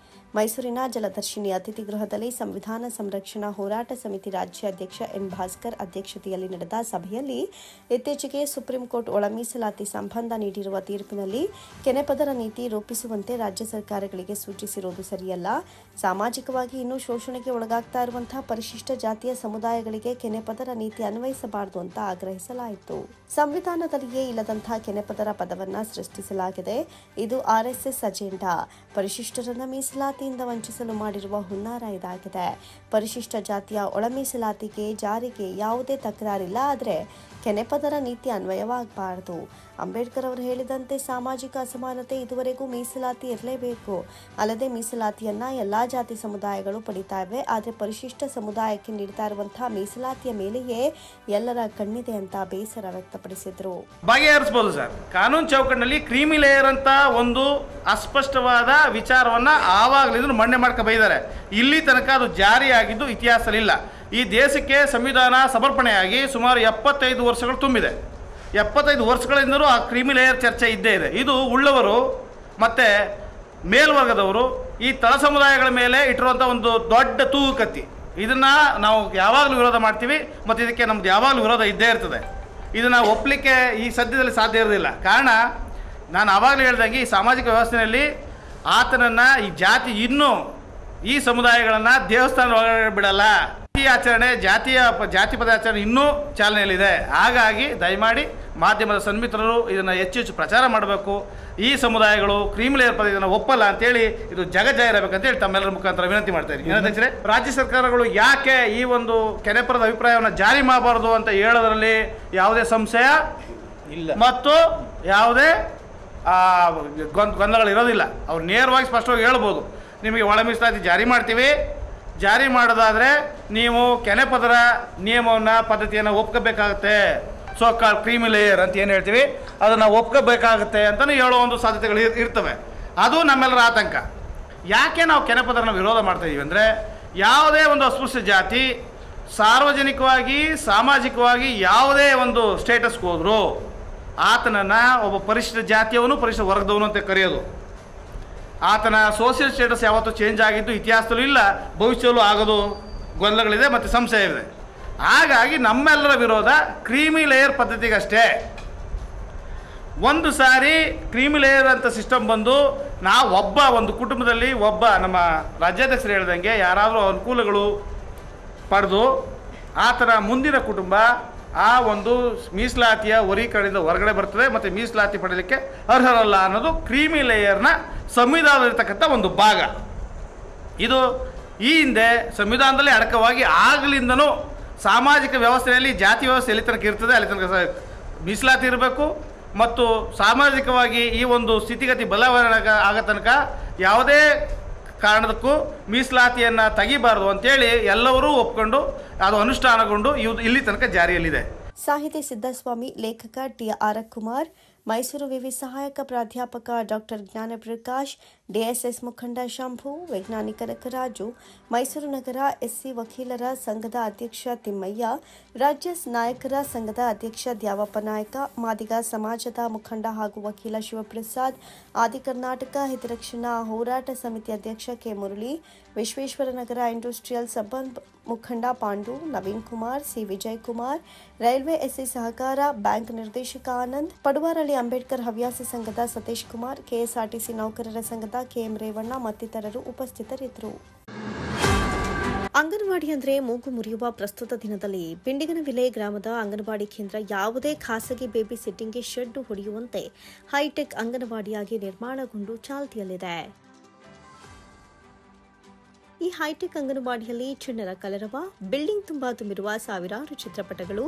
ಮೈಸೂರಿನ ಜಲದರ್ಶಿನಿ ಅತಿಥಿ ಗೃಹದಲ್ಲಿ ಸಂವಿಧಾನ ಸಂರಕ್ಷಣಾ ಹೋರಾಟ ಸಮಿತಿ ರಾಜ್ಯಾಧ್ಯಕ್ಷ ಎನ್ ಭಾಸ್ಕರ್ ಅಧ್ಯಕ್ಷತೆಯಲ್ಲಿ ನಡೆದ ಸಭೆಯಲ್ಲಿ ಇತ್ತೀಚೆಗೆ ಸುಪ್ರೀಂ ಕೋರ್ಟ್ ಒಳ ಮೀಸಲಾತಿ ಸಂಬಂಧ ನೀಡಿರುವ ತೀರ್ಪಿನಲ್ಲಿ ಕೆನೆಪದರ ನೀತಿ ರೂಪಿಸುವಂತೆ ರಾಜ್ಯ ಸರ್ಕಾರಗಳಿಗೆ ಸೂಚಿಸಿರುವುದು ಸರಿಯಲ್ಲ. ಸಾಮಾಜಿಕವಾಗಿ ಇನ್ನೂ ಶೋಷಣೆಗೆ ಒಳಗಾಗ್ತಾ ಇರುವಂತಹ ಪರಿಶಿಷ್ಟ ಜಾತಿಯ ಸಮುದಾಯಗಳಿಗೆ ಕೆನೆಪದರ ನೀತಿ ಅನ್ವಯಿಸಬಾರದು ಅಂತ ಆಗ್ರಹಿಸಲಾಯಿತು. ಸಂವಿಧಾನದಲ್ಲಿಯೇ ಇಲ್ಲದಂತಹ ಕೆನೆಪದರ ಪದವನ್ನ ಸೃಷ್ಟಿಸಲಾಗಿದೆ. ಇದು ಆರ್ಎಸ್ಎಸ್ ಅಜೆಂಡಾ. ಪರಿಶಿಷ್ಟರನ್ನ ಮೀಸಲಾತಿಯಿಂದ ವಂಚಿಸಲು ಮಾಡಿರುವ ಹುನ್ನಾರ ಇದಾಗಿದೆ. ಪರಿಶಿಷ್ಟ ಜಾತಿಯ ಒಳ ಮೀಸಲಾತಿಗೆ ಜಾರಿಗೆ ಯಾವುದೇ ತಕರಾರಿಲ್ಲ, ಆದರೆ ಕೆನೆಪದರ ನೀತಿ ಅನ್ವಯವಾಗಬಾರದು. ಅಂಬೇಡ್ಕರ್ ಅವರು ಹೇಳಿದಂತೆ ಸಾಮಾಜಿಕ ಅಸಮಾನತೆ ಇದುವರೆಗೂ ಮೀಸಲಾತಿ ಇರಲೇಬೇಕು. ಅಲ್ಲದೆ ಮೀಸಲಾತಿಯನ್ನ ಎಲ್ಲಾ ಜಾತಿ ಸಮುದಾಯಗಳು ಪಡಿತಾ ಇವೆ. ಆದರೆ ಪರಿಶಿಷ್ಟ ಸಮುದಾಯಕ್ಕೆ ನೀಡ್ತಾ ಇರುವಂತಹ ಮೀಸಲಾತಿಯ ಮೇಲೆಯೇ ಎಲ್ಲರ ಕಣ್ಣಿದೆ ಅಂತ ಬೇಸರ ವ್ಯಕ್ತಪಡಿಸಿದ್ರು. ಬಗೆಹರಿಸಬಹುದು ಸರ್. ಕಾನೂನು ಚೌಕಟ್ಟಿನಲ್ಲಿ ಕ್ರೀಮಿ ಲೇಯರ್ ಅಂತ ಒಂದು ಅಸ್ಪಷ್ಟವಾದ ವಿಚಾರವನ್ನ ಆವಾಗಲಿಂದ ಮಣ್ಣೆ ಮಾಡ್ಕೊ ಬೈದಾರೆ. ಇಲ್ಲಿ ತನಕ ಅದು ಜಾರಿಯಾಗಿದ್ದು ಇತಿಹಾಸದಲ್ಲಿಲ್ಲ. ಈ ದೇಶಕ್ಕೆ ಸಂವಿಧಾನ ಸಮರ್ಪಣೆಯಾಗಿ ಸುಮಾರು 75 ವರ್ಷಗಳು ತುಂಬಿದೆ. 75 ವರ್ಷಗಳಿಂದಲೂ ಆ ಕ್ರೀಮಿ ಲೇಯರ್ ಚರ್ಚೆ ಇದ್ದೇ ಇದೆ. ಇದು ಉಳ್ಳವರು ಮತ್ತು ಮೇಲ್ವರ್ಗದವರು ಈ ತಳ ಸಮುದಾಯಗಳ ಮೇಲೆ ಇಟ್ಟಿರುವಂಥ ಒಂದು ದೊಡ್ಡ ತೂಕತ್ತಿ. ಇದನ್ನು ನಾವು ಯಾವಾಗಲೂ ವಿರೋಧ ಮಾಡ್ತೀವಿ ಮತ್ತು ಇದಕ್ಕೆ ನಮ್ದು ಯಾವಾಗಲೂ ವಿರೋಧ ಇದ್ದೇ ಇರ್ತದೆ. ಇದನ್ನು ಒಪ್ಪಲಿಕ್ಕೆ ಈ ಸದ್ಯದಲ್ಲಿ ಸಾಧ್ಯ ಇರೋದಿಲ್ಲ. ಕಾರಣ ನಾನು ಆವಾಗಲೂ ಹೇಳ್ದಂಗೆ ಈ ಸಾಮಾಜಿಕ ವ್ಯವಸ್ಥೆಯಲ್ಲಿ ಆತನನ್ನು ಈ ಜಾತಿ ಇನ್ನೂ ಈ ಸಮುದಾಯಗಳನ್ನು ದೇವಸ್ಥಾನ ಒಳಗಡೆ ಬಿಡಲ್ಲ. ಆಚರಣೆ ಜಾತಿ ಪದಾಚರಣೆ ಇನ್ನೂ ಚಾಲನೆಯಲ್ಲಿದೆ. ಹಾಗಾಗಿ ದಯಮಾಡಿ ಮಾಧ್ಯಮದ ಸನ್ಮಿತ್ರರು ಇದನ್ನು ಹೆಚ್ಚು ಪ್ರಚಾರ ಮಾಡಬೇಕು. ಈ ಸಮುದಾಯಗಳು ಕ್ರೀಮಿ ಲೇಯರ್ ಪದ ಇದನ್ನು ಒಪ್ಪಲ್ಲ ಅಂತೇಳಿ ಇದು ಜಗಜ್ಜಾಹಿರಬೇಕಂತ ಹೇಳಿ ತಮ್ಮೆಲ್ಲರ ಮುಖಾಂತರ ವಿನಂತಿ ಮಾಡ್ತಾ ಇದ್ದೀನಿ. ಅಧ್ಯಕ್ಷರೇ, ರಾಜ್ಯ ಸರ್ಕಾರಗಳು ಯಾಕೆ ಈ ಒಂದು ಕೆನೆಪರದ ಅಭಿಪ್ರಾಯವನ್ನು ಜಾರಿ ಮಾಡಬಾರ್ದು ಅಂತ ಹೇಳೋದ್ರಲ್ಲಿ ಯಾವುದೇ ಸಂಶಯ ಇಲ್ಲ ಮತ್ತು ಯಾವುದೇ ಗೊಂದಲಗಳು ಇರೋದಿಲ್ಲ. ಅವ್ರು ನೇರವಾಗಿ ಸ್ಪಷ್ಟವಾಗಿ ಹೇಳ್ಬೋದು, ನಿಮಗೆ ಒಳ ಮೀಸಲಾತಿ ಜಾರಿ ಮಾಡ್ತೀವಿ, ಜಾರಿ ಮಾಡೋದಾದರೆ ನೀವು ಕೆನೆಪದರ ನಿಯಮವನ್ನು ಪದ್ಧತಿಯನ್ನು ಒಪ್ಕೋಬೇಕಾಗತ್ತೆ. ಸೋಕಾಲ್ ಕ್ರೀಮಿ ಲೇಯರ್ ಅಂತ ಏನು ಹೇಳ್ತೀವಿ ಅದನ್ನು ಒಪ್ಕೋಬೇಕಾಗತ್ತೆ ಅಂತಲೂ ಹೇಳೋ ಒಂದು ಸಾಧ್ಯತೆಗಳು ಇರ್ತವೆ. ಅದು ನಮ್ಮೆಲ್ಲರ ಆತಂಕ. ಯಾಕೆ ನಾವು ಕೆನೆಪದರನ ವಿರೋಧ ಮಾಡ್ತಾಯಿದ್ದೀವಿ ಅಂದರೆ, ಯಾವುದೇ ಒಂದು ಅಸ್ಪೃಶ್ಯ ಜಾತಿ ಸಾರ್ವಜನಿಕವಾಗಿ ಸಾಮಾಜಿಕವಾಗಿ ಯಾವುದೇ ಒಂದು ಸ್ಟೇಟಸ್ಗೆ ಹೋದರೂ ಆತನನ್ನು ಒಬ್ಬ ಪರಿಶಿಷ್ಟ ಜಾತಿಯವನು ಪರಿಶಿಷ್ಟ ವರ್ಗದವನು ಅಂತ ಕರೆಯೋದು. ಆತನ ಸೋಷಿಯಲ್ ಸ್ಟೇಟಸ್ ಯಾವತ್ತೂ ಚೇಂಜ್ ಆಗಿದ್ದು ಇತಿಹಾಸದಲ್ಲೂ ಇಲ್ಲ, ಭವಿಷ್ಯದಲ್ಲೂ ಆಗೋದು ಗೊಂದಲಗಳಿದೆ ಮತ್ತು ಸಂಶಯ ಇದೆ. ಹಾಗಾಗಿ ನಮ್ಮೆಲ್ಲರ ವಿರೋಧ ಕ್ರೀಮಿ ಲೇಯರ್ ಪದ್ಧತಿಗಷ್ಟೇ. ಒಂದು ಸಾರಿ ಕ್ರೀಮಿ ಲೇಯರ್ ಅಂತ ಸಿಸ್ಟಮ್ ಬಂದು ನಾವು ಒಂದು ಕುಟುಂಬದಲ್ಲಿ ನಮ್ಮ ರಾಜ್ಯಾಧ್ಯಕ್ಷರು ಹೇಳ್ದಂಗೆ ಯಾರಾದರೂ ಅನುಕೂಲಗಳು ಪಡೆದು ಆತನ ಮುಂದಿನ ಕುಟುಂಬ ಆ ಒಂದು ಮೀಸಲಾತಿಯ ವರ್ಗೀಕರಣದಿಂದ ಹೊರಗಡೆ ಬರ್ತದೆ ಮತ್ತು ಮೀಸಲಾತಿ ಪಡೆಯಲಿಕ್ಕೆ ಅರ್ಹರಲ್ಲ ಅನ್ನೋದು ಕ್ರೀಮಿ ಲೇಯರ್ನ ಸಂವಿಧಾನದಲ್ಲಿರ್ತಕ್ಕಂಥ ಒಂದು ಭಾಗ. ಇದು ಈ ಹಿಂದೆ ಸಂವಿಧಾನದಲ್ಲಿ ಅಡಕವಾಗಿ ಆಗಲಿಂದನೂ ಸಾಮಾಜಿಕ ವ್ಯವಸ್ಥೆಯಲ್ಲಿ ಜಾತಿ ವ್ಯವಸ್ಥೆ ಎಲ್ಲಿ ತನಕ ಇರ್ತದೆ ಅಲ್ಲಿ ತನಕ ಮೀಸಲಾತಿ ಇರಬೇಕು ಮತ್ತು ಸಾಮಾಜಿಕವಾಗಿ ಈ ಒಂದು ಸ್ಥಿತಿಗತಿ ಬದಲಾವಣೆ ಆಗೋ ತನಕ ಯಾವುದೇ ಕಾರಣಕ್ಕೂ ಮೀಸಲಾತಿಯನ್ನು ತೆಗಿಬಾರ್ದು ಅಂತೇಳಿ ಎಲ್ಲರೂ ಒಪ್ಕೊಂಡು ಅದು ಅನುಷ್ಠಾನಗೊಂಡು ಇಲ್ಲಿ ತನಕ ಜಾರಿಯಲ್ಲಿದೆ. ಸಾಹಿತಿ ಸಿದ್ದಸ್ವಾಮಿ, ಲೇಖಕ ಟಿ ಆರ್ ಕುಮಾರ್, ಮೈಸೂರು ವಿವಿ ಸಹಾಯಕ ಪ್ರಾಧ್ಯಾಪಕ ಡಾಕ್ಟರ್ ಜ್ಞಾನಪ್ರಕಾಶ್, ಡಿಎಸ್ಎಸ್ ಮುಖಂಡ ಶಂಭು, ವೈಜ್ಞಾನಿಕ ಕನಕರಾಜು, ಮೈಸೂರು ನಗರ ಎಸ್ಸಿ ವಕೀಲರ ಸಂಘದ ಅಧ್ಯಕ್ಷ ತಿಮ್ಮಯ್ಯ, ರಾಜ್ಯ ನಾಯಕರ ಸಂಘದ ಅಧ್ಯಕ್ಷ ದ್ಯಾವಪ್ಪ ನಾಯಕ, ಮಾದಿಗ ಸಮಾಜದ ಮುಖಂಡ ಹಾಗೂ ವಕೀಲ ಶಿವಪ್ರಸಾದ್, ಆದಿ ಕರ್ನಾಟಕ ಹಿತರಕ್ಷಣಾ ಹೋರಾಟ ಸಮಿತಿ ಅಧ್ಯಕ್ಷ K Murali, Vishweshwara Nagar industrial sub ಮುಖಂಡ Pandu, Naveen Kumar, C Vijay Kumar, railway SC ಸಹಕಾರ ಬ್ಯಾಂಕ್ ನಿರ್ದೇಶಕ ಆನಂದ್, ಪಡುವಾರಳ್ಳಿ ಅಂಬೇಡ್ಕರ್ ಹವ್ಯಾಸಿ ಸಂಘದ ಸತೀಶ್ ಕುಮಾರ್, ಕೆಎಸ್ಆರ್ಟಿಸಿ ನೌಕರರ ಸಂಘದ ಕೆಎಂ ರೇವಣ್ಣ ಮತ್ತಿತರರು ಉಪಸ್ಥಿತರಿದ್ದರು. ಅಂಗನವಾಡಿ ಅಂದರೆ ಮೂಗು ಮುರಿಯುವ ಪ್ರಸ್ತುತ ದಿನದಲ್ಲಿ ಬಿಂಡಿಗನವಿಲೆ ಗ್ರಾಮದ ಅಂಗನವಾಡಿ ಕೇಂದ್ರ ಯಾವುದೇ ಖಾಸಗಿ ಬೇಬಿ ಸಿಟ್ಟಿಂಗ್ಗೆ ಶೆಡ್ ಹೊಡೆಯುವಂತೆ ಹೈಟೆಕ್ ಅಂಗನವಾಡಿಯಾಗಿ ನಿರ್ಮಾಣಗೊಂಡು ಚಾಲ್ತಿಯಲ್ಲಿದೆ. ಈ ಹೈಟೆಕ್ ಅಂಗನವಾಡಿಯಲ್ಲಿ ಚಿಣ್ಣರ ಕಲರವ, ಬಿಲ್ಡಿಂಗ್ ತುಂಬಾ ತುಂಬಿರುವ ಸಾವಿರಾರು ಚಿತ್ರಪಟಗಳು,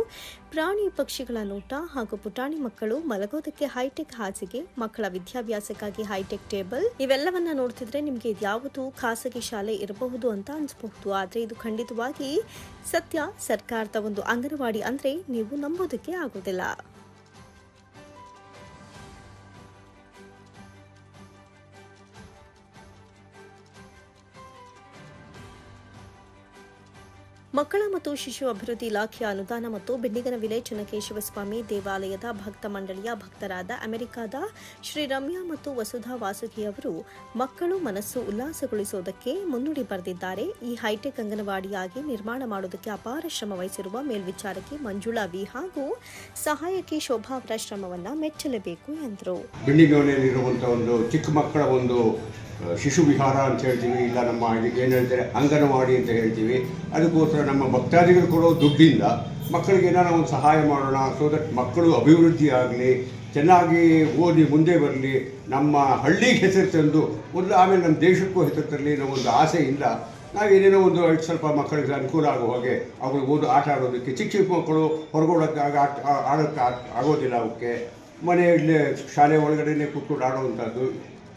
ಪ್ರಾಣಿ ಪಕ್ಷಿಗಳ ನೋಟ ಹಾಗೂ ಪುಟಾಣಿ ಮಕ್ಕಳು ಮಲಗೋದಕ್ಕೆ ಹೈಟೆಕ್ ಹಾಸಿಗೆ, ಮಕ್ಕಳ ವಿದ್ಯಾಭ್ಯಾಸಕ್ಕಾಗಿ ಹೈಟೆಕ್ ಟೇಬಲ್, ಇವೆಲ್ಲವನ್ನ ನೋಡ್ತಿದ್ರೆ ನಿಮಗೆ ಇದ್ಯಾವುದು ಖಾಸಗಿ ಶಾಲೆ ಇರಬಹುದು ಅಂತ ಅನ್ಸಬಹುದು. ಆದರೆ ಇದು ಖಂಡಿತವಾಗಿ ಸತ್ಯ. ಸರ್ಕಾರದ ಒಂದು ಅಂಗನವಾಡಿ ಅಂದ್ರೆ ನೀವು ನಂಬೋದಕ್ಕೆ ಆಗೋದಿಲ್ಲ. ಮಕ್ಕಳ ಮತ್ತು ಶಿಶು ಅಭಿವೃದ್ಧಿ ಇಲಾಖೆಯ ಅನುದಾನ ಮತ್ತು ಬೆಣ್ಣಿಗನವಿಲೆ ಚೆನ್ನಕೇಶವಸ್ವಾಮಿ ದೇವಾಲಯದ ಭಕ್ತ ಮಂಡಳಿಯ ಭಕ್ತರಾದ ಅಮೆರಿಕಾದ ಶ್ರೀ ರಮ್ಯಾ ಮತ್ತು ವಸುಧಾ ವಾಸುಕಿ ಅವರು ಮಕ್ಕಳು ಮನಸ್ಸು ಉಲ್ಲಾಸಗೊಳಿಸುವುದಕ್ಕೆ ಮುನ್ನುಡಿ ಬರೆದಿದ್ದಾರೆ. ಈ ಹೈಟೆಕ್ ಅಂಗನವಾಡಿಯಾಗಿ ನಿರ್ಮಾಣ ಮಾಡುವುದಕ್ಕೆ ಅಪಾರ ಶ್ರಮ ವಹಿಸಿರುವ ಮೇಲ್ವಿಚಾರಕಿ ಮಂಜುಳಾ ವಿ ಹಾಗೂ ಸಹಾಯಕಿ ಶೋಭಾ ಅವರ ಶ್ರಮವನ್ನು ಮೆಚ್ಚಲೇಬೇಕು ಎಂದರು. ಬೆಣ್ಣಿಗನವಿಲೆಯಲ್ಲಿರುವಂತಹ ಒಂದು ಚಿಕ್ಕ ಮಕ್ಕಳ ಒಂದು ಶಿಶು ವಿಹಾರ ಅಂತ ಹೇಳ್ತೀವಿ, ಇಲ್ಲ ನಮ್ಮ ಏನು ಹೇಳ್ತಾರೆ ಅಂಗನವಾಡಿ ಅಂತ ಹೇಳ್ತೀವಿ. ಅದಕ್ಕೋಸ್ಕರ ನಮ್ಮ ಭಕ್ತಾದಿಗಳು ಕೊಡೋ ದುಡ್ಡಿಂದ ಮಕ್ಕಳಿಗೆ ಏನಾರ ಒಂದು ಸಹಾಯ ಮಾಡೋಣ, ಸೊ ದಟ್ ಮಕ್ಕಳು ಅಭಿವೃದ್ಧಿ ಆಗಲಿ, ಚೆನ್ನಾಗಿ ಓದಿ ಮುಂದೆ ಬರಲಿ, ನಮ್ಮ ಹಳ್ಳಿಗೆ ಹೆಸರು ತಂದು ಆಮೇಲೆ ನಮ್ಮ ದೇಶಕ್ಕೂ ಹೆಸರು ತರಲಿ ಅನ್ನೋ ಒಂದು ಆಸೆಯಿಂದ ನಾವೇನೇನೋ ಒಂದು ಸ್ವಲ್ಪ ಮಕ್ಕಳಿಗೆ ಅನುಕೂಲ ಆಗೋ ಹಾಗೆ ಅವ್ರಿಗೆ ಆಟ ಆಡೋದಕ್ಕೆ ಚಿಕ್ಕ ಮಕ್ಕಳು ಹೊರಗೋಡೋಕ್ಕೆ ಆಡೋಕ್ಕೆ ಆಗೋದಿಲ್ಲ, ಅವಕ್ಕೆ ಮನೆಯಲ್ಲೇ ಶಾಲೆ ಒಳಗಡೆನೇ ಕೂತ್ಕೊಂಡು ಆಡೋವಂಥದ್ದು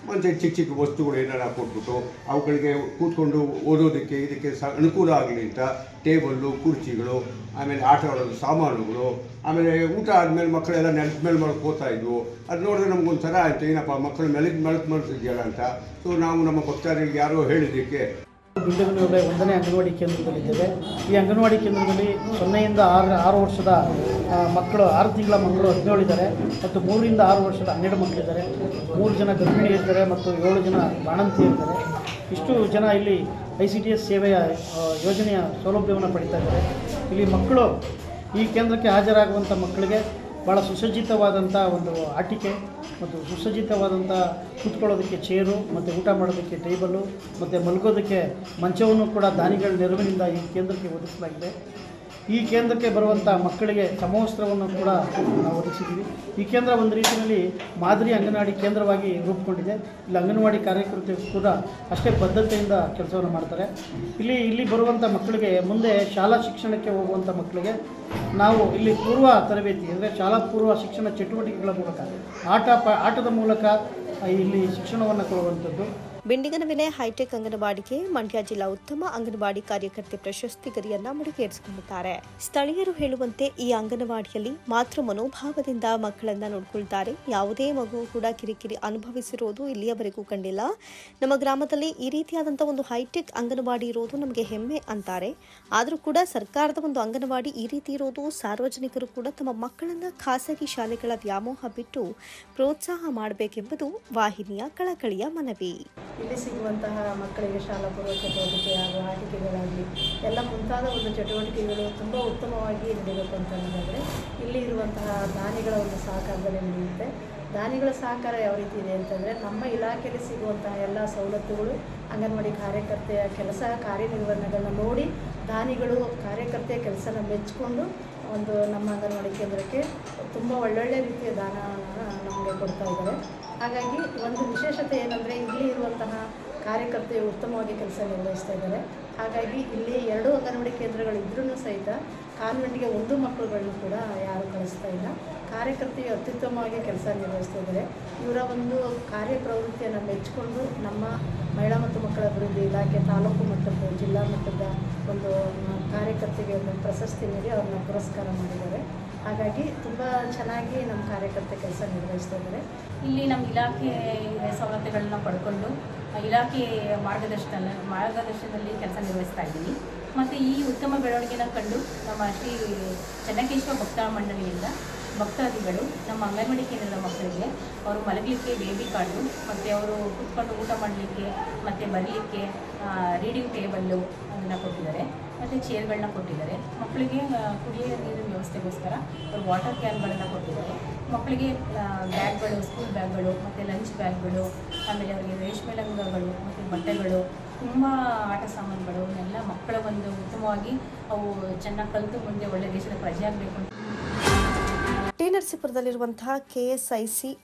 ಮತ್ತು ಚಿಕ್ಕ ವಸ್ತುಗಳು ಏನಾರ ಕೊಟ್ಬಿಟ್ಟು ಅವುಗಳಿಗೆ ಕೂತ್ಕೊಂಡು ಓದೋದಕ್ಕೆ ಇದಕ್ಕೆ ಅನುಕೂಲ ಆಗಲಿ ಅಂತ ಟೇಬಲ್ಲು, ಕುರ್ಚಿಗಳು, ಆಮೇಲೆ ಆಟ ಆಡೋದು ಸಾಮಾನುಗಳು, ಆಮೇಲೆ ಊಟ ಆದಮೇಲೆ ಮಕ್ಕಳೆಲ್ಲ ನೆಲದ ಮೇಲೆ ಹೋಗ್ತಾ ಇದ್ವು. ಅದು ನೋಡಿದ್ರೆ ನಮಗೊಂಥರ ಆಯಿತು, ಏನಪ್ಪ ಮಕ್ಕಳು ಮಲಗ್ತಿದೆಯಲ್ಲ ಅಂತ. ಸೊ ನಾವು ನಮ್ಮ ಭಕ್ತಾದಿಗಳಿಗೆ ಯಾರೋ ಹೇಳಿದ್ದಕ್ಕೆ ಬೆಣ್ಣಿಗನವಿಲೆ 1ನೇ ಅಂಗನವಾಡಿ ಕೇಂದ್ರದಲ್ಲಿದ್ದೇವೆ. ಈ ಅಂಗನವಾಡಿ ಕೇಂದ್ರದಲ್ಲಿ 0 ಯಿಂದ 6 ವರ್ಷದ ಮಕ್ಕಳು, 6 ತಿಂಗಳ ಮಕ್ಕಳು 17 ಇದ್ದಾರೆ ಮತ್ತು 3 ರಿಂದ 6 ವರ್ಷದ 12 ಮಕ್ಕಳಿದ್ದಾರೆ. 3 ಜನ ಗರ್ಭಿಣಿಯರಿದ್ದಾರೆ ಮತ್ತು 7 ಜನ ಬಾಣಂತಿಯರಿದ್ದಾರೆ. ಇಷ್ಟು ಜನ ಇಲ್ಲಿ ICDS ಸೇವೆಯ ಯೋಜನೆಯ ಸೌಲಭ್ಯವನ್ನು ಪಡಿತಾ ಇದ್ದಾರೆ. ಇಲ್ಲಿ ಮಕ್ಕಳು ಈ ಕೇಂದ್ರಕ್ಕೆ ಹಾಜರಾಗುವಂಥ ಮಕ್ಕಳಿಗೆ ಭಾಳ ಸುಸಜ್ಜಿತವಾದಂಥ ಒಂದು ಆಟಿಕೆ ಮತ್ತು ಸುಸಜ್ಜಿತವಾದಂಥ ಕೂತ್ಕೊಳ್ಳೋದಕ್ಕೆ ಚೇರು ಮತ್ತು ಊಟ ಮಾಡೋದಕ್ಕೆ ಟೇಬಲ್ಲು ಮತ್ತು ಮಲಗೋದಕ್ಕೆ ಮಂಚವನ್ನು ಕೂಡ ದಾನಿಗಳ ನೆರವಿನಿಂದ ಈ ಕೇಂದ್ರಕ್ಕೆ ಒದಗಿಸಲಾಗಿದೆ. ಈ ಕೇಂದ್ರಕ್ಕೆ ಬರುವಂಥ ಮಕ್ಕಳಿಗೆ ಸಮವಸ್ತ್ರವನ್ನು ಕೂಡ ನಾವು ಒದಗಿಸಿದ್ದೀವಿ. ಈ ಕೇಂದ್ರ ಒಂದು ರೀತಿಯಲ್ಲಿ ಮಾದರಿ ಅಂಗನವಾಡಿ ಕೇಂದ್ರವಾಗಿ ರೂಪುಗೊಂಡಿದೆ. ಇಲ್ಲಿ ಅಂಗನವಾಡಿ ಕಾರ್ಯಕರ್ತರು ಕೂಡ ಅಷ್ಟೇ ಬದ್ಧತೆಯಿಂದ ಕೆಲಸವನ್ನು ಮಾಡ್ತಾರೆ. ಇಲ್ಲಿ ಬರುವಂಥ ಮಕ್ಕಳಿಗೆ ಮುಂದೆ ಶಾಲಾ ಶಿಕ್ಷಣಕ್ಕೆ ಹೋಗುವಂಥ ಮಕ್ಕಳಿಗೆ ನಾವು ಇಲ್ಲಿ ಪೂರ್ವ ತರಬೇತಿ ಅಂದರೆ ಶಾಲಾ ಪೂರ್ವ ಶಿಕ್ಷಣ ಚಟುವಟಿಕೆಗಳ ಮೂಲಕ ಆಟದ ಮೂಲಕ ಇಲ್ಲಿ ಶಿಕ್ಷಣವನ್ನು ಕೊಡುವಂಥದ್ದು. ಬೆಣ್ಣಿಗನವಿಲೆ ಹೈಟೆಕ್ ಅಂಗನವಾಡಿಗೆ ಮಂಡ್ಯ ಜಿಲ್ಲಾ ಉತ್ತಮ ಅಂಗನವಾಡಿ ಕಾರ್ಯಕರ್ತೆ ಪ್ರಶಸ್ತಿ ಗರಿಯನ್ನ ಮುಡಿಗೇರಿಸಿಕೊಂಡಿದ್ದಾರೆ. ಸ್ಥಳೀಯರು ಹೇಳುವಂತೆ ಈ ಅಂಗನವಾಡಿಯಲ್ಲಿ ಮಾತೃ ಮನೋಭಾವದಿಂದ ಮಕ್ಕಳನ್ನ ನೋಡಿಕೊಳ್ತಾರೆ. ಯಾವುದೇ ಮಗು ಕೂಡ ಕಿರಿಕಿರಿ ಅನುಭವಿಸಿರೋದು ಇಲ್ಲಿಯವರೆಗೂ ಕಂಡಿಲ್ಲ. ನಮ್ಮ ಗ್ರಾಮದಲ್ಲಿ ಈ ರೀತಿಯಾದಂತಹ ಒಂದು ಹೈಟೆಕ್ ಅಂಗನವಾಡಿ ಇರೋದು ನಮಗೆ ಹೆಮ್ಮೆ ಅಂತಾರೆ. ಆದರೂ ಕೂಡ ಸರ್ಕಾರದ ಒಂದು ಅಂಗನವಾಡಿ ಈ ರೀತಿ ಇರೋದು ಸಾರ್ವಜನಿಕರು ಕೂಡ ತಮ್ಮ ಮಕ್ಕಳನ್ನ ಖಾಸಗಿ ಶಾಲೆಗಳ ವ್ಯಾಮೋಹ ಬಿಟ್ಟು ಪ್ರೋತ್ಸಾಹ ಮಾಡಬೇಕೆಂಬುದು ವಾಹಿನಿಯ ಕಳಕಳಿಯ ಮನವಿ. ಇಲ್ಲಿ ಸಿಗುವಂತಹ ಮಕ್ಕಳಿಗೆ ಶಾಲಾ ಪೂರ್ವ ಚಟುವಟಿಕೆ ಹಾಗೂ ಆಟಿಕೆಗಳಾಗಲಿ ಎಲ್ಲ ಮುಂತಾದ ಒಂದು ಚಟುವಟಿಕೆಗಳು ತುಂಬ ಉತ್ತಮವಾಗಿ ನಡೆಯಬೇಕು ಅಂತ ಹೇಳಿದ್ರೆ ಇಲ್ಲಿ ಇರುವಂತಹ ದಾನಿಗಳ ಒಂದು ಸಹಕಾರದಲ್ಲಿ ನಡೆಯುತ್ತೆ. ದಾನಿಗಳ ಸಹಕಾರ ಯಾವ ರೀತಿ ಇದೆ ಅಂತಂದರೆ ನಮ್ಮ ಇಲಾಖೆಯಲ್ಲಿ ಸಿಗುವಂತಹ ಎಲ್ಲ ಸವಲತ್ತುಗಳು ಅಂಗನವಾಡಿ ಕಾರ್ಯಕರ್ತೆಯ ಕೆಲಸ ಕಾರ್ಯನಿರ್ವಹಣೆಗಳನ್ನ ನೋಡಿ ದಾನಿಗಳು ಕಾರ್ಯಕರ್ತೆಯ ಕೆಲಸನ ಮೆಚ್ಚಿಕೊಂಡು ಒಂದು ನಮ್ಮ ಅಂಗನವಾಡಿ ಕೇಂದ್ರಕ್ಕೆ ತುಂಬ ಒಳ್ಳೊಳ್ಳೆ ರೀತಿಯ ದಾನ ನಮಗೆ ಕೊಡ್ತಾ ಇದ್ದಾರೆ. ಹಾಗಾಗಿ ಒಂದು ವಿಶೇಷತೆ ಏನಂದರೆ ಇಲ್ಲಿ ಇರುವಂತಹ ಕಾರ್ಯಕರ್ತೆಯು ಉತ್ತಮವಾಗಿ ಕೆಲಸ ನಿರ್ವಹಿಸ್ತಾ ಇದ್ದಾರೆ. ಹಾಗಾಗಿ ಇಲ್ಲಿ 2 ಅಂಗನವಾಡಿ ಕೇಂದ್ರಗಳಿದ್ರೂ ಸಹಿತ ಕಾನ್ವೆಂಟ್ಗೆ 1 ಮಕ್ಕಳುಗಳನ್ನು ಕೂಡ ಯಾರು ಕಳಿಸ್ತಾ ಇಲ್ಲ. ಕಾರ್ಯಕರ್ತೆಯು ಅತ್ಯುತ್ತಮವಾಗಿ ಕೆಲಸ ನಿರ್ವಹಿಸ್ತಾ ಇದ್ದಾರೆ. ಇವರ ಒಂದು ಕಾರ್ಯಪ್ರವೃತ್ತಿಯನ್ನು ಮೆಚ್ಚಿಕೊಂಡು ನಮ್ಮ ಮಹಿಳಾ ಮತ್ತು ಮಕ್ಕಳ ಅಭಿವೃದ್ಧಿ ಇಲಾಖೆ ತಾಲೂಕು ಮಟ್ಟದ ಜಿಲ್ಲಾ ಮಟ್ಟದ ಒಂದು ಕಾರ್ಯಕರ್ತೆಗೆ ಒಂದು ಪ್ರಶಸ್ತಿ ನೀಡಿ ಅವ್ರನ್ನ ಪುರಸ್ಕಾರ ಮಾಡಿದ್ದಾರೆ. ಹಾಗಾಗಿ ತುಂಬ ಚೆನ್ನಾಗಿ ನಮ್ಮ ಕಾರ್ಯಕರ್ತೆ ಕೆಲಸ ನಿರ್ವಹಿಸ್ತಾ ಇದ್ದಾರೆ. ಇಲ್ಲಿ ನಮ್ಮ ಇಲಾಖೆ ಸವಲತ್ತುಗಳನ್ನ ಪಡ್ಕೊಂಡು ಇಲಾಖೆ ಮಾರ್ಗದರ್ಶನದಲ್ಲಿ ಕೆಲಸ ನಿರ್ವಹಿಸ್ತಾ ಇದ್ದೀನಿ. ಮತ್ತು ಈ ಉತ್ತಮ ಬೆಳವಣಿಗೆನ ಕಂಡು ನಮ್ಮ ಶ್ರೀ ಚೆನ್ನಕೇಶವ ಭಕ್ತ ಮಂಡಳಿಯಿಂದ ಭಕ್ತಾದಿಗಳು ನಮ್ಮ ಅಂಗನವಾಡಿ ಕೇಂದ್ರದ ಮಕ್ಕಳಿಗೆ ಅವರು ಮಲಗಲಿಕ್ಕೆ ಬೇಬಿ ಕಾರ್ಡು ಮತ್ತು ಅವರು ಕೂತ್ಕೊಂಡು ಊಟ ಮಾಡಲಿಕ್ಕೆ ಮತ್ತು ಬರಲಿಕ್ಕೆ ರೀಡಿಂಗ್ ಟೇಬಲ್ಲು ಅದನ್ನು ಕೊಟ್ಟಿದ್ದಾರೆ ಮತ್ತು ಚೇರ್ಗಳನ್ನ ಕೊಟ್ಟಿದ್ದಾರೆ. ಮಕ್ಕಳಿಗೆ ಕುಡಿಯೋ ನೀರಿನ ವ್ಯವಸ್ಥೆಗೋಸ್ಕರ ಅವರು ವಾಟರ್ ಕ್ಯಾನ್ಗಳನ್ನು ಕೊಟ್ಟಿದ್ದಾರೆ. ಮಕ್ಕಳಿಗೆ ಬ್ಯಾಗ್ಗಳು, ಸ್ಕೂಲ್ ಬ್ಯಾಗ್ಗಳು ಮತ್ತು ಲಂಚ್ ಬ್ಯಾಗ್ಗಳು, ಆಮೇಲೆ ಅವರಿಗೆ ರೇಷ್ಮೆ ಲಂಗಗಳು ಮತ್ತು ಬಟ್ಟೆಗಳು, ತುಂಬ ಆಟ ಸಾಮಾನುಗಳು ಎಲ್ಲ ಮಕ್ಕಳ ಒಂದು ಉತ್ತಮವಾಗಿ ಅವು ಚೆನ್ನಾಗಿ ಕಲಿತು ಮುಂದೆ ಒಳ್ಳೆ ದೇಶದ ಪ್ರಜೆ ಆಗಬೇಕು ಅಂತ. ಟಿ ನರಸೀಪುರದಲ್ಲಿರುವಂತಹ KSIC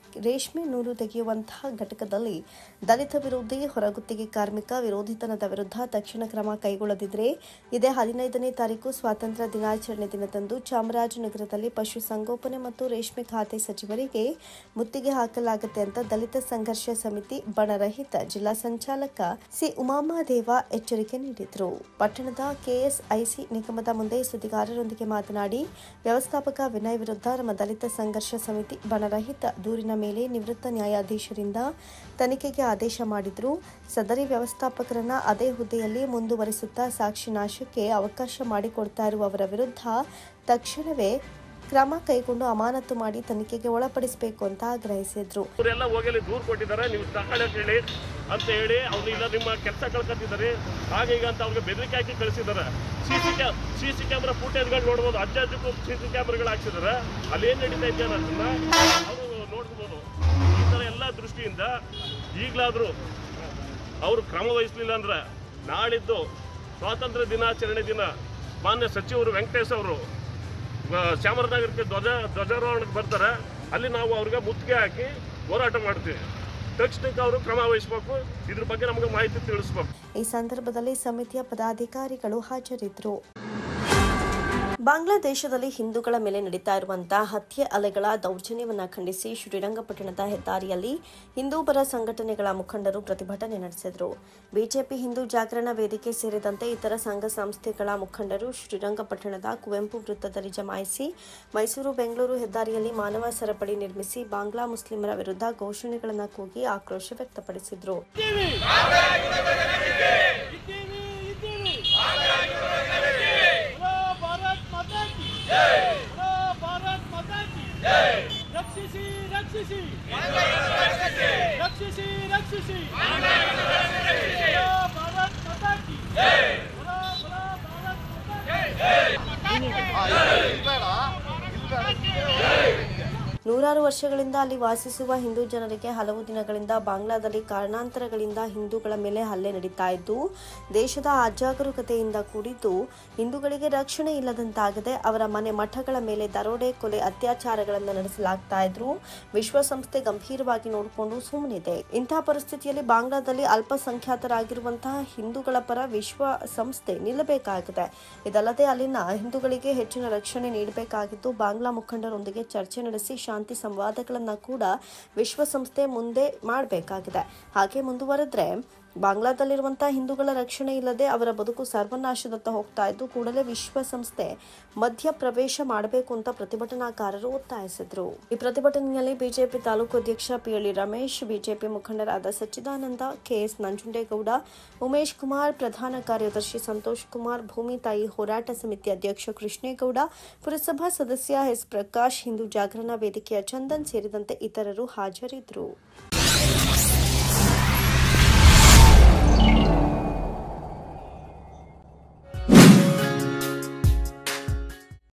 ರೇಷ್ಮೆ ನೂಲು ತೆಗೆಯುವಂತಹ ಘಟಕದಲ್ಲಿ ದಲಿತ ವಿರೋಧಿ ಹೊರಗುತ್ತಿಗೆ ಕಾರ್ಮಿಕ ವಿರೋಧಿತನದ ವಿರುದ್ಧ ತಕ್ಷಣ ಕ್ರಮ ಕೈಗೊಳ್ಳದಿದ್ದರೆ ಇದೇ 15ನೇ ತಾರೀಕು ಸ್ವಾತಂತ್ರ್ಯ ದಿನಾಚರಣೆ ದಿನದಂದು ಚಾಮರಾಜನಗರದಲ್ಲಿ ಪಶುಸಂಗೋಪನೆ ಮತ್ತು ರೇಷ್ಮೆ ಖಾತೆ ಸಚಿವರಿಗೆ ಮುತ್ತಿಗೆ ಹಾಕಲಾಗುತ್ತೆ ಅಂತ ದಲಿತ ಸಂಘರ್ಷ ಸಮಿತಿ ಬಣರಹಿತ ಜಿಲ್ಲಾ ಸಂಚಾಲಕ ಸಿ ಉಮಾಮಾದೇವ ಎಚ್ಚರಿಕೆ ನೀಡಿದರು. ಪಟ್ಟಣದ KSIC ನಿಗಮದ ಮುಂದೆ ಸುದ್ದಿಗಾರರೊಂದಿಗೆ ಮಾತನಾಡಿ ವ್ಯವಸ್ಥಾಪಕ ವಿನಯ್ ವಿರುದ್ಧ ನಮ್ಮ ದಲಿತ ರಹಿತ ಸಂಘರ್ಷ ಸಮಿತಿ ಬಣರಹಿತ ದೂರಿನ ಮೇಲೆ ನಿವೃತ್ತ ನ್ಯಾಯಾಧೀಶರಿಂದ ತನಿಖೆಗೆ ಆದೇಶ ಮಾಡಿದ್ರು. ಸದರಿ ವ್ಯವಸ್ಥಾಪಕರನ್ನ ಅದೇ ಹುದ್ದೆಯಲ್ಲಿ ಮುಂದುವರಿಸುತ್ತಾ ಸಾಕ್ಷಿ ನಾಶಕ್ಕೆ ಅವಕಾಶ ಮಾಡಿಕೊಡ್ತಾ ಇರುವವರ ವಿರುದ್ಧ ತಕ್ಷಣವೇ ಕ್ರಮ ಕೈಗೊಂಡು ಅಮಾನತು ಮಾಡಿ ತನಿಖೆಗೆ ಒಳಪಡಿಸಬೇಕು ಅಂತ ಆಗ್ರಹಿಸಿದ್ರು. ಇವರೆಲ್ಲ ಹೋಗಿ ದೂರು ಕೊಟ್ಟಿದ್ದಾರೆ, ನೀವು ತಗೊಳ್ಳೋಕೆ ಹೇಳಿ ಅಂತ ಹೇಳಿ ಅವ್ರು ಇಲ್ಲ ನಿಮ್ಮ ಕೆಲಸ ಕಳ್ಕೊತಿದ್ದಾರೆ ಹಾಗೆ ಈಗ ಅಂತ ಅವ್ರಿಗೆ ಬೆದರಿಕೆ ಹಾಕಿ ಕಳಿಸಿದ್ದಾರೆ. ಸಿ ಕ್ಯಾಮ್ರಾ ಫುಟೇಜ್ಗಳು ನೋಡ್ಬೋದು, ಅಜ್ಜಕ್ಕೂ CC ಕ್ಯಾಮ್ರಾಗಳು ಹಾಕ್ಸಿದ್ದಾರೆ. ಅಲ್ಲಿ ಏನು ನಡೀತಾ ಇದೆ ಅನ್ನೋದನ್ನ ಅವರು ನೋಡ್ಬೋದು. ಈ ಥರ ಎಲ್ಲ ದೃಷ್ಟಿಯಿಂದ ಈಗಲಾದರೂ ಅವರು ಕ್ರಮ ವಹಿಸಲಿಲ್ಲ ಅಂದ್ರೆ ನಾಳಿದ್ದು ಸ್ವಾತಂತ್ರ್ಯ ದಿನಾಚರಣೆ ದಿನ ಮಾನ್ಯ ಸಚಿವರು ವೆಂಕಟೇಶ್ ಅವರು ಚಾಮರಾಜನಗರಕ್ಕೆ ಧ್ವಜಾರೋಹಣಕ್ಕೆ ಬರ್ತಾರೆ. ಅಲ್ಲಿ ನಾವು ಅವ್ರಿಗೆ ಮುತ್ತಿಗೆ ಹಾಕಿ ಹೋರಾಟ ಮಾಡ್ತೀವಿ. ತಕ್ಷಣಕ್ಕೆ ಅವರು ಕ್ರಮ ವಹಿಸಬೇಕು, ಇದ್ರ ಬಗ್ಗೆ ನಮಗೆ ಮಾಹಿತಿ ತಿಳಿಸಬೇಕು. ಈ ಸಂದರ್ಭದಲ್ಲಿ ಸಮಿತಿಯ ಪದಾಧಿಕಾರಿಗಳು ಹಾಜರಿದ್ದರು. ಬಾಂಗ್ಲಾದೇಶದಲ್ಲಿ ಹಿಂದೂಗಳ ಮೇಲೆ ನಡೀತಾ ಇರುವಂತಹ ಹತ್ಯೆ ಅಲೆಗಳ ದೌರ್ಜನ್ಯವನ್ನು ಖಂಡಿಸಿ ಶ್ರೀರಂಗಪಟ್ಟಣದ ಹೆದ್ದಾರಿಯಲ್ಲಿ ಹಿಂದೂ ಪರ ಸಂಘಟನೆಗಳ ಮುಖಂಡರು ಪ್ರತಿಭಟನೆ ನಡೆಸಿದರು. ಬಿಜೆಪಿ ಹಿಂದೂ ಜಾಗರಣ ವೇದಿಕೆ ಸೇರಿದಂತೆ ಇತರ ಸಂಘ ಸಂಸ್ಥೆಗಳ ಮುಖಂಡರು ಶ್ರೀರಂಗಪಟ್ಟಣದ ಕುವೆಂಪು ವೃತ್ತದಲ್ಲಿ ಜಮಾಯಿಸಿ ಮೈಸೂರು ಬೆಂಗಳೂರು ಹೆದ್ದಾರಿಯಲ್ಲಿ ಮಾನವ ಸರಪಳಿ ನಿರ್ಮಿಸಿ ಬಾಂಗ್ಲಾ ಮುಸ್ಲಿಮರ ವಿರುದ್ಧ ಘೋಷಣೆಗಳನ್ನು ಕೂಗಿ ಆಕ್ರೋಶ ವ್ಯಕ್ತಪಡಿಸಿದರು. ನೂರಾರು ವರ್ಷಗಳಿಂದ ಅಲ್ಲಿ ವಾಸಿಸುವ ಹಿಂದೂ ಜನರಿಗೆ ಹಲವು ದಿನಗಳಿಂದ ಬಾಂಗ್ಲಾದಲ್ಲಿ ಕಾರಣಾಂತರಗಳಿಂದ ಹಿಂದೂಗಳ ಮೇಲೆ ಹಲ್ಲೆ ನಡೀತಾ ಇದ್ದು ದೇಶದ ಅಜಾಗರೂಕತೆಯಿಂದ ಕೂಡಿದ್ದು ಹಿಂದೂಗಳಿಗೆ ರಕ್ಷಣೆ ಇಲ್ಲದಂತಾಗಿದೆ. ಅವರ ಮನೆ ಮಠಗಳ ಮೇಲೆ ದರೋಡೆ, ಕೊಲೆ, ಅತ್ಯಾಚಾರಗಳನ್ನು ನಡೆಸಲಾಗ್ತಾ ಇದ್ರು ವಿಶ್ವಸಂಸ್ಥೆ ಗಂಭೀರವಾಗಿ ನೋಡಿಕೊಂಡು ಸುಮ್ಮನಿದೆ. ಇಂತಹ ಪರಿಸ್ಥಿತಿಯಲ್ಲಿ ಬಾಂಗ್ಲಾದಲ್ಲಿ ಅಲ್ಪಸಂಖ್ಯಾತರಾಗಿರುವಂತಹ ಹಿಂದೂಗಳ ಪರ ವಿಶ್ವಸಂಸ್ಥೆ ನಿಲ್ಲಬೇಕಾಗಿದೆ. ಇದಲ್ಲದೆ ಅಲ್ಲಿನ ಹಿಂದೂಗಳಿಗೆ ಹೆಚ್ಚಿನ ರಕ್ಷಣೆ ನೀಡಬೇಕಾಗಿದ್ದು ಬಾಂಗ್ಲಾ ಮುಖಂಡರೊಂದಿಗೆ ಚರ್ಚೆ ನಡೆಸಿ ಶಾಂತಿ ಸಂವಾದಗಳನ್ನು ಕೂಡ ವಿಶ್ವಸಂಸ್ಥೆ ಮುಂದೆ ಮಾಡಬೇಕಾಗಿದೆ. ಹಾಗೆ ಮುಂದುವರೆದ್ರೆ ಬಾಂಗ್ಲಾದಲ್ಲಿರುವಂತಹ ಹಿಂದೂಗಳ ರಕ್ಷಣೆ ಇಲ್ಲದೆ ಅವರ ಬದುಕು ಸರ್ವನಾಶದತ್ತ ಹೋಗ್ತಾ ಇದ್ದು ಕೂಡಲೇ ವಿಶ್ವಸಂಸ್ಥೆ ಮಧ್ಯ ಪ್ರವೇಶ ಮಾಡಬೇಕು ಅಂತ ಪ್ರತಿಭಟನಾಕಾರರು ಒತ್ತಾಯಿಸಿದ್ರು. ಈ ಪ್ರತಿಭಟನೆಯಲ್ಲಿ ಬಿಜೆಪಿ ತಾಲೂಕು ಅಧ್ಯಕ್ಷ ಪಿಯಳ್ಳಿ ರಮೇಶ್, ಬಿಜೆಪಿ ಮುಖಂಡರಾದ ಸಚ್ಚಿದಾನಂದ, ಕೆಎಸ್ ನಂಜುಂಡೇಗೌಡ, ಉಮೇಶ್ ಕುಮಾರ್, ಪ್ರಧಾನ ಕಾರ್ಯದರ್ಶಿ ಸಂತೋಷ್ ಕುಮಾರ್, ಭೂಮಿ ತಾಯಿ ಹೋರಾಟ ಸಮಿತಿ ಅಧ್ಯಕ್ಷ ಕೃಷ್ಣೇಗೌಡ, ಪುರಸಭಾ ಸದಸ್ಯ ಎಸ್ ಪ್ರಕಾಶ್, ಹಿಂದೂ ಜಾಗರಣ ವೇದಿಕೆಯ ಚಂದನ್ ಸೇರಿದಂತೆ ಇತರರು ಹಾಜರಿದ್ದರು.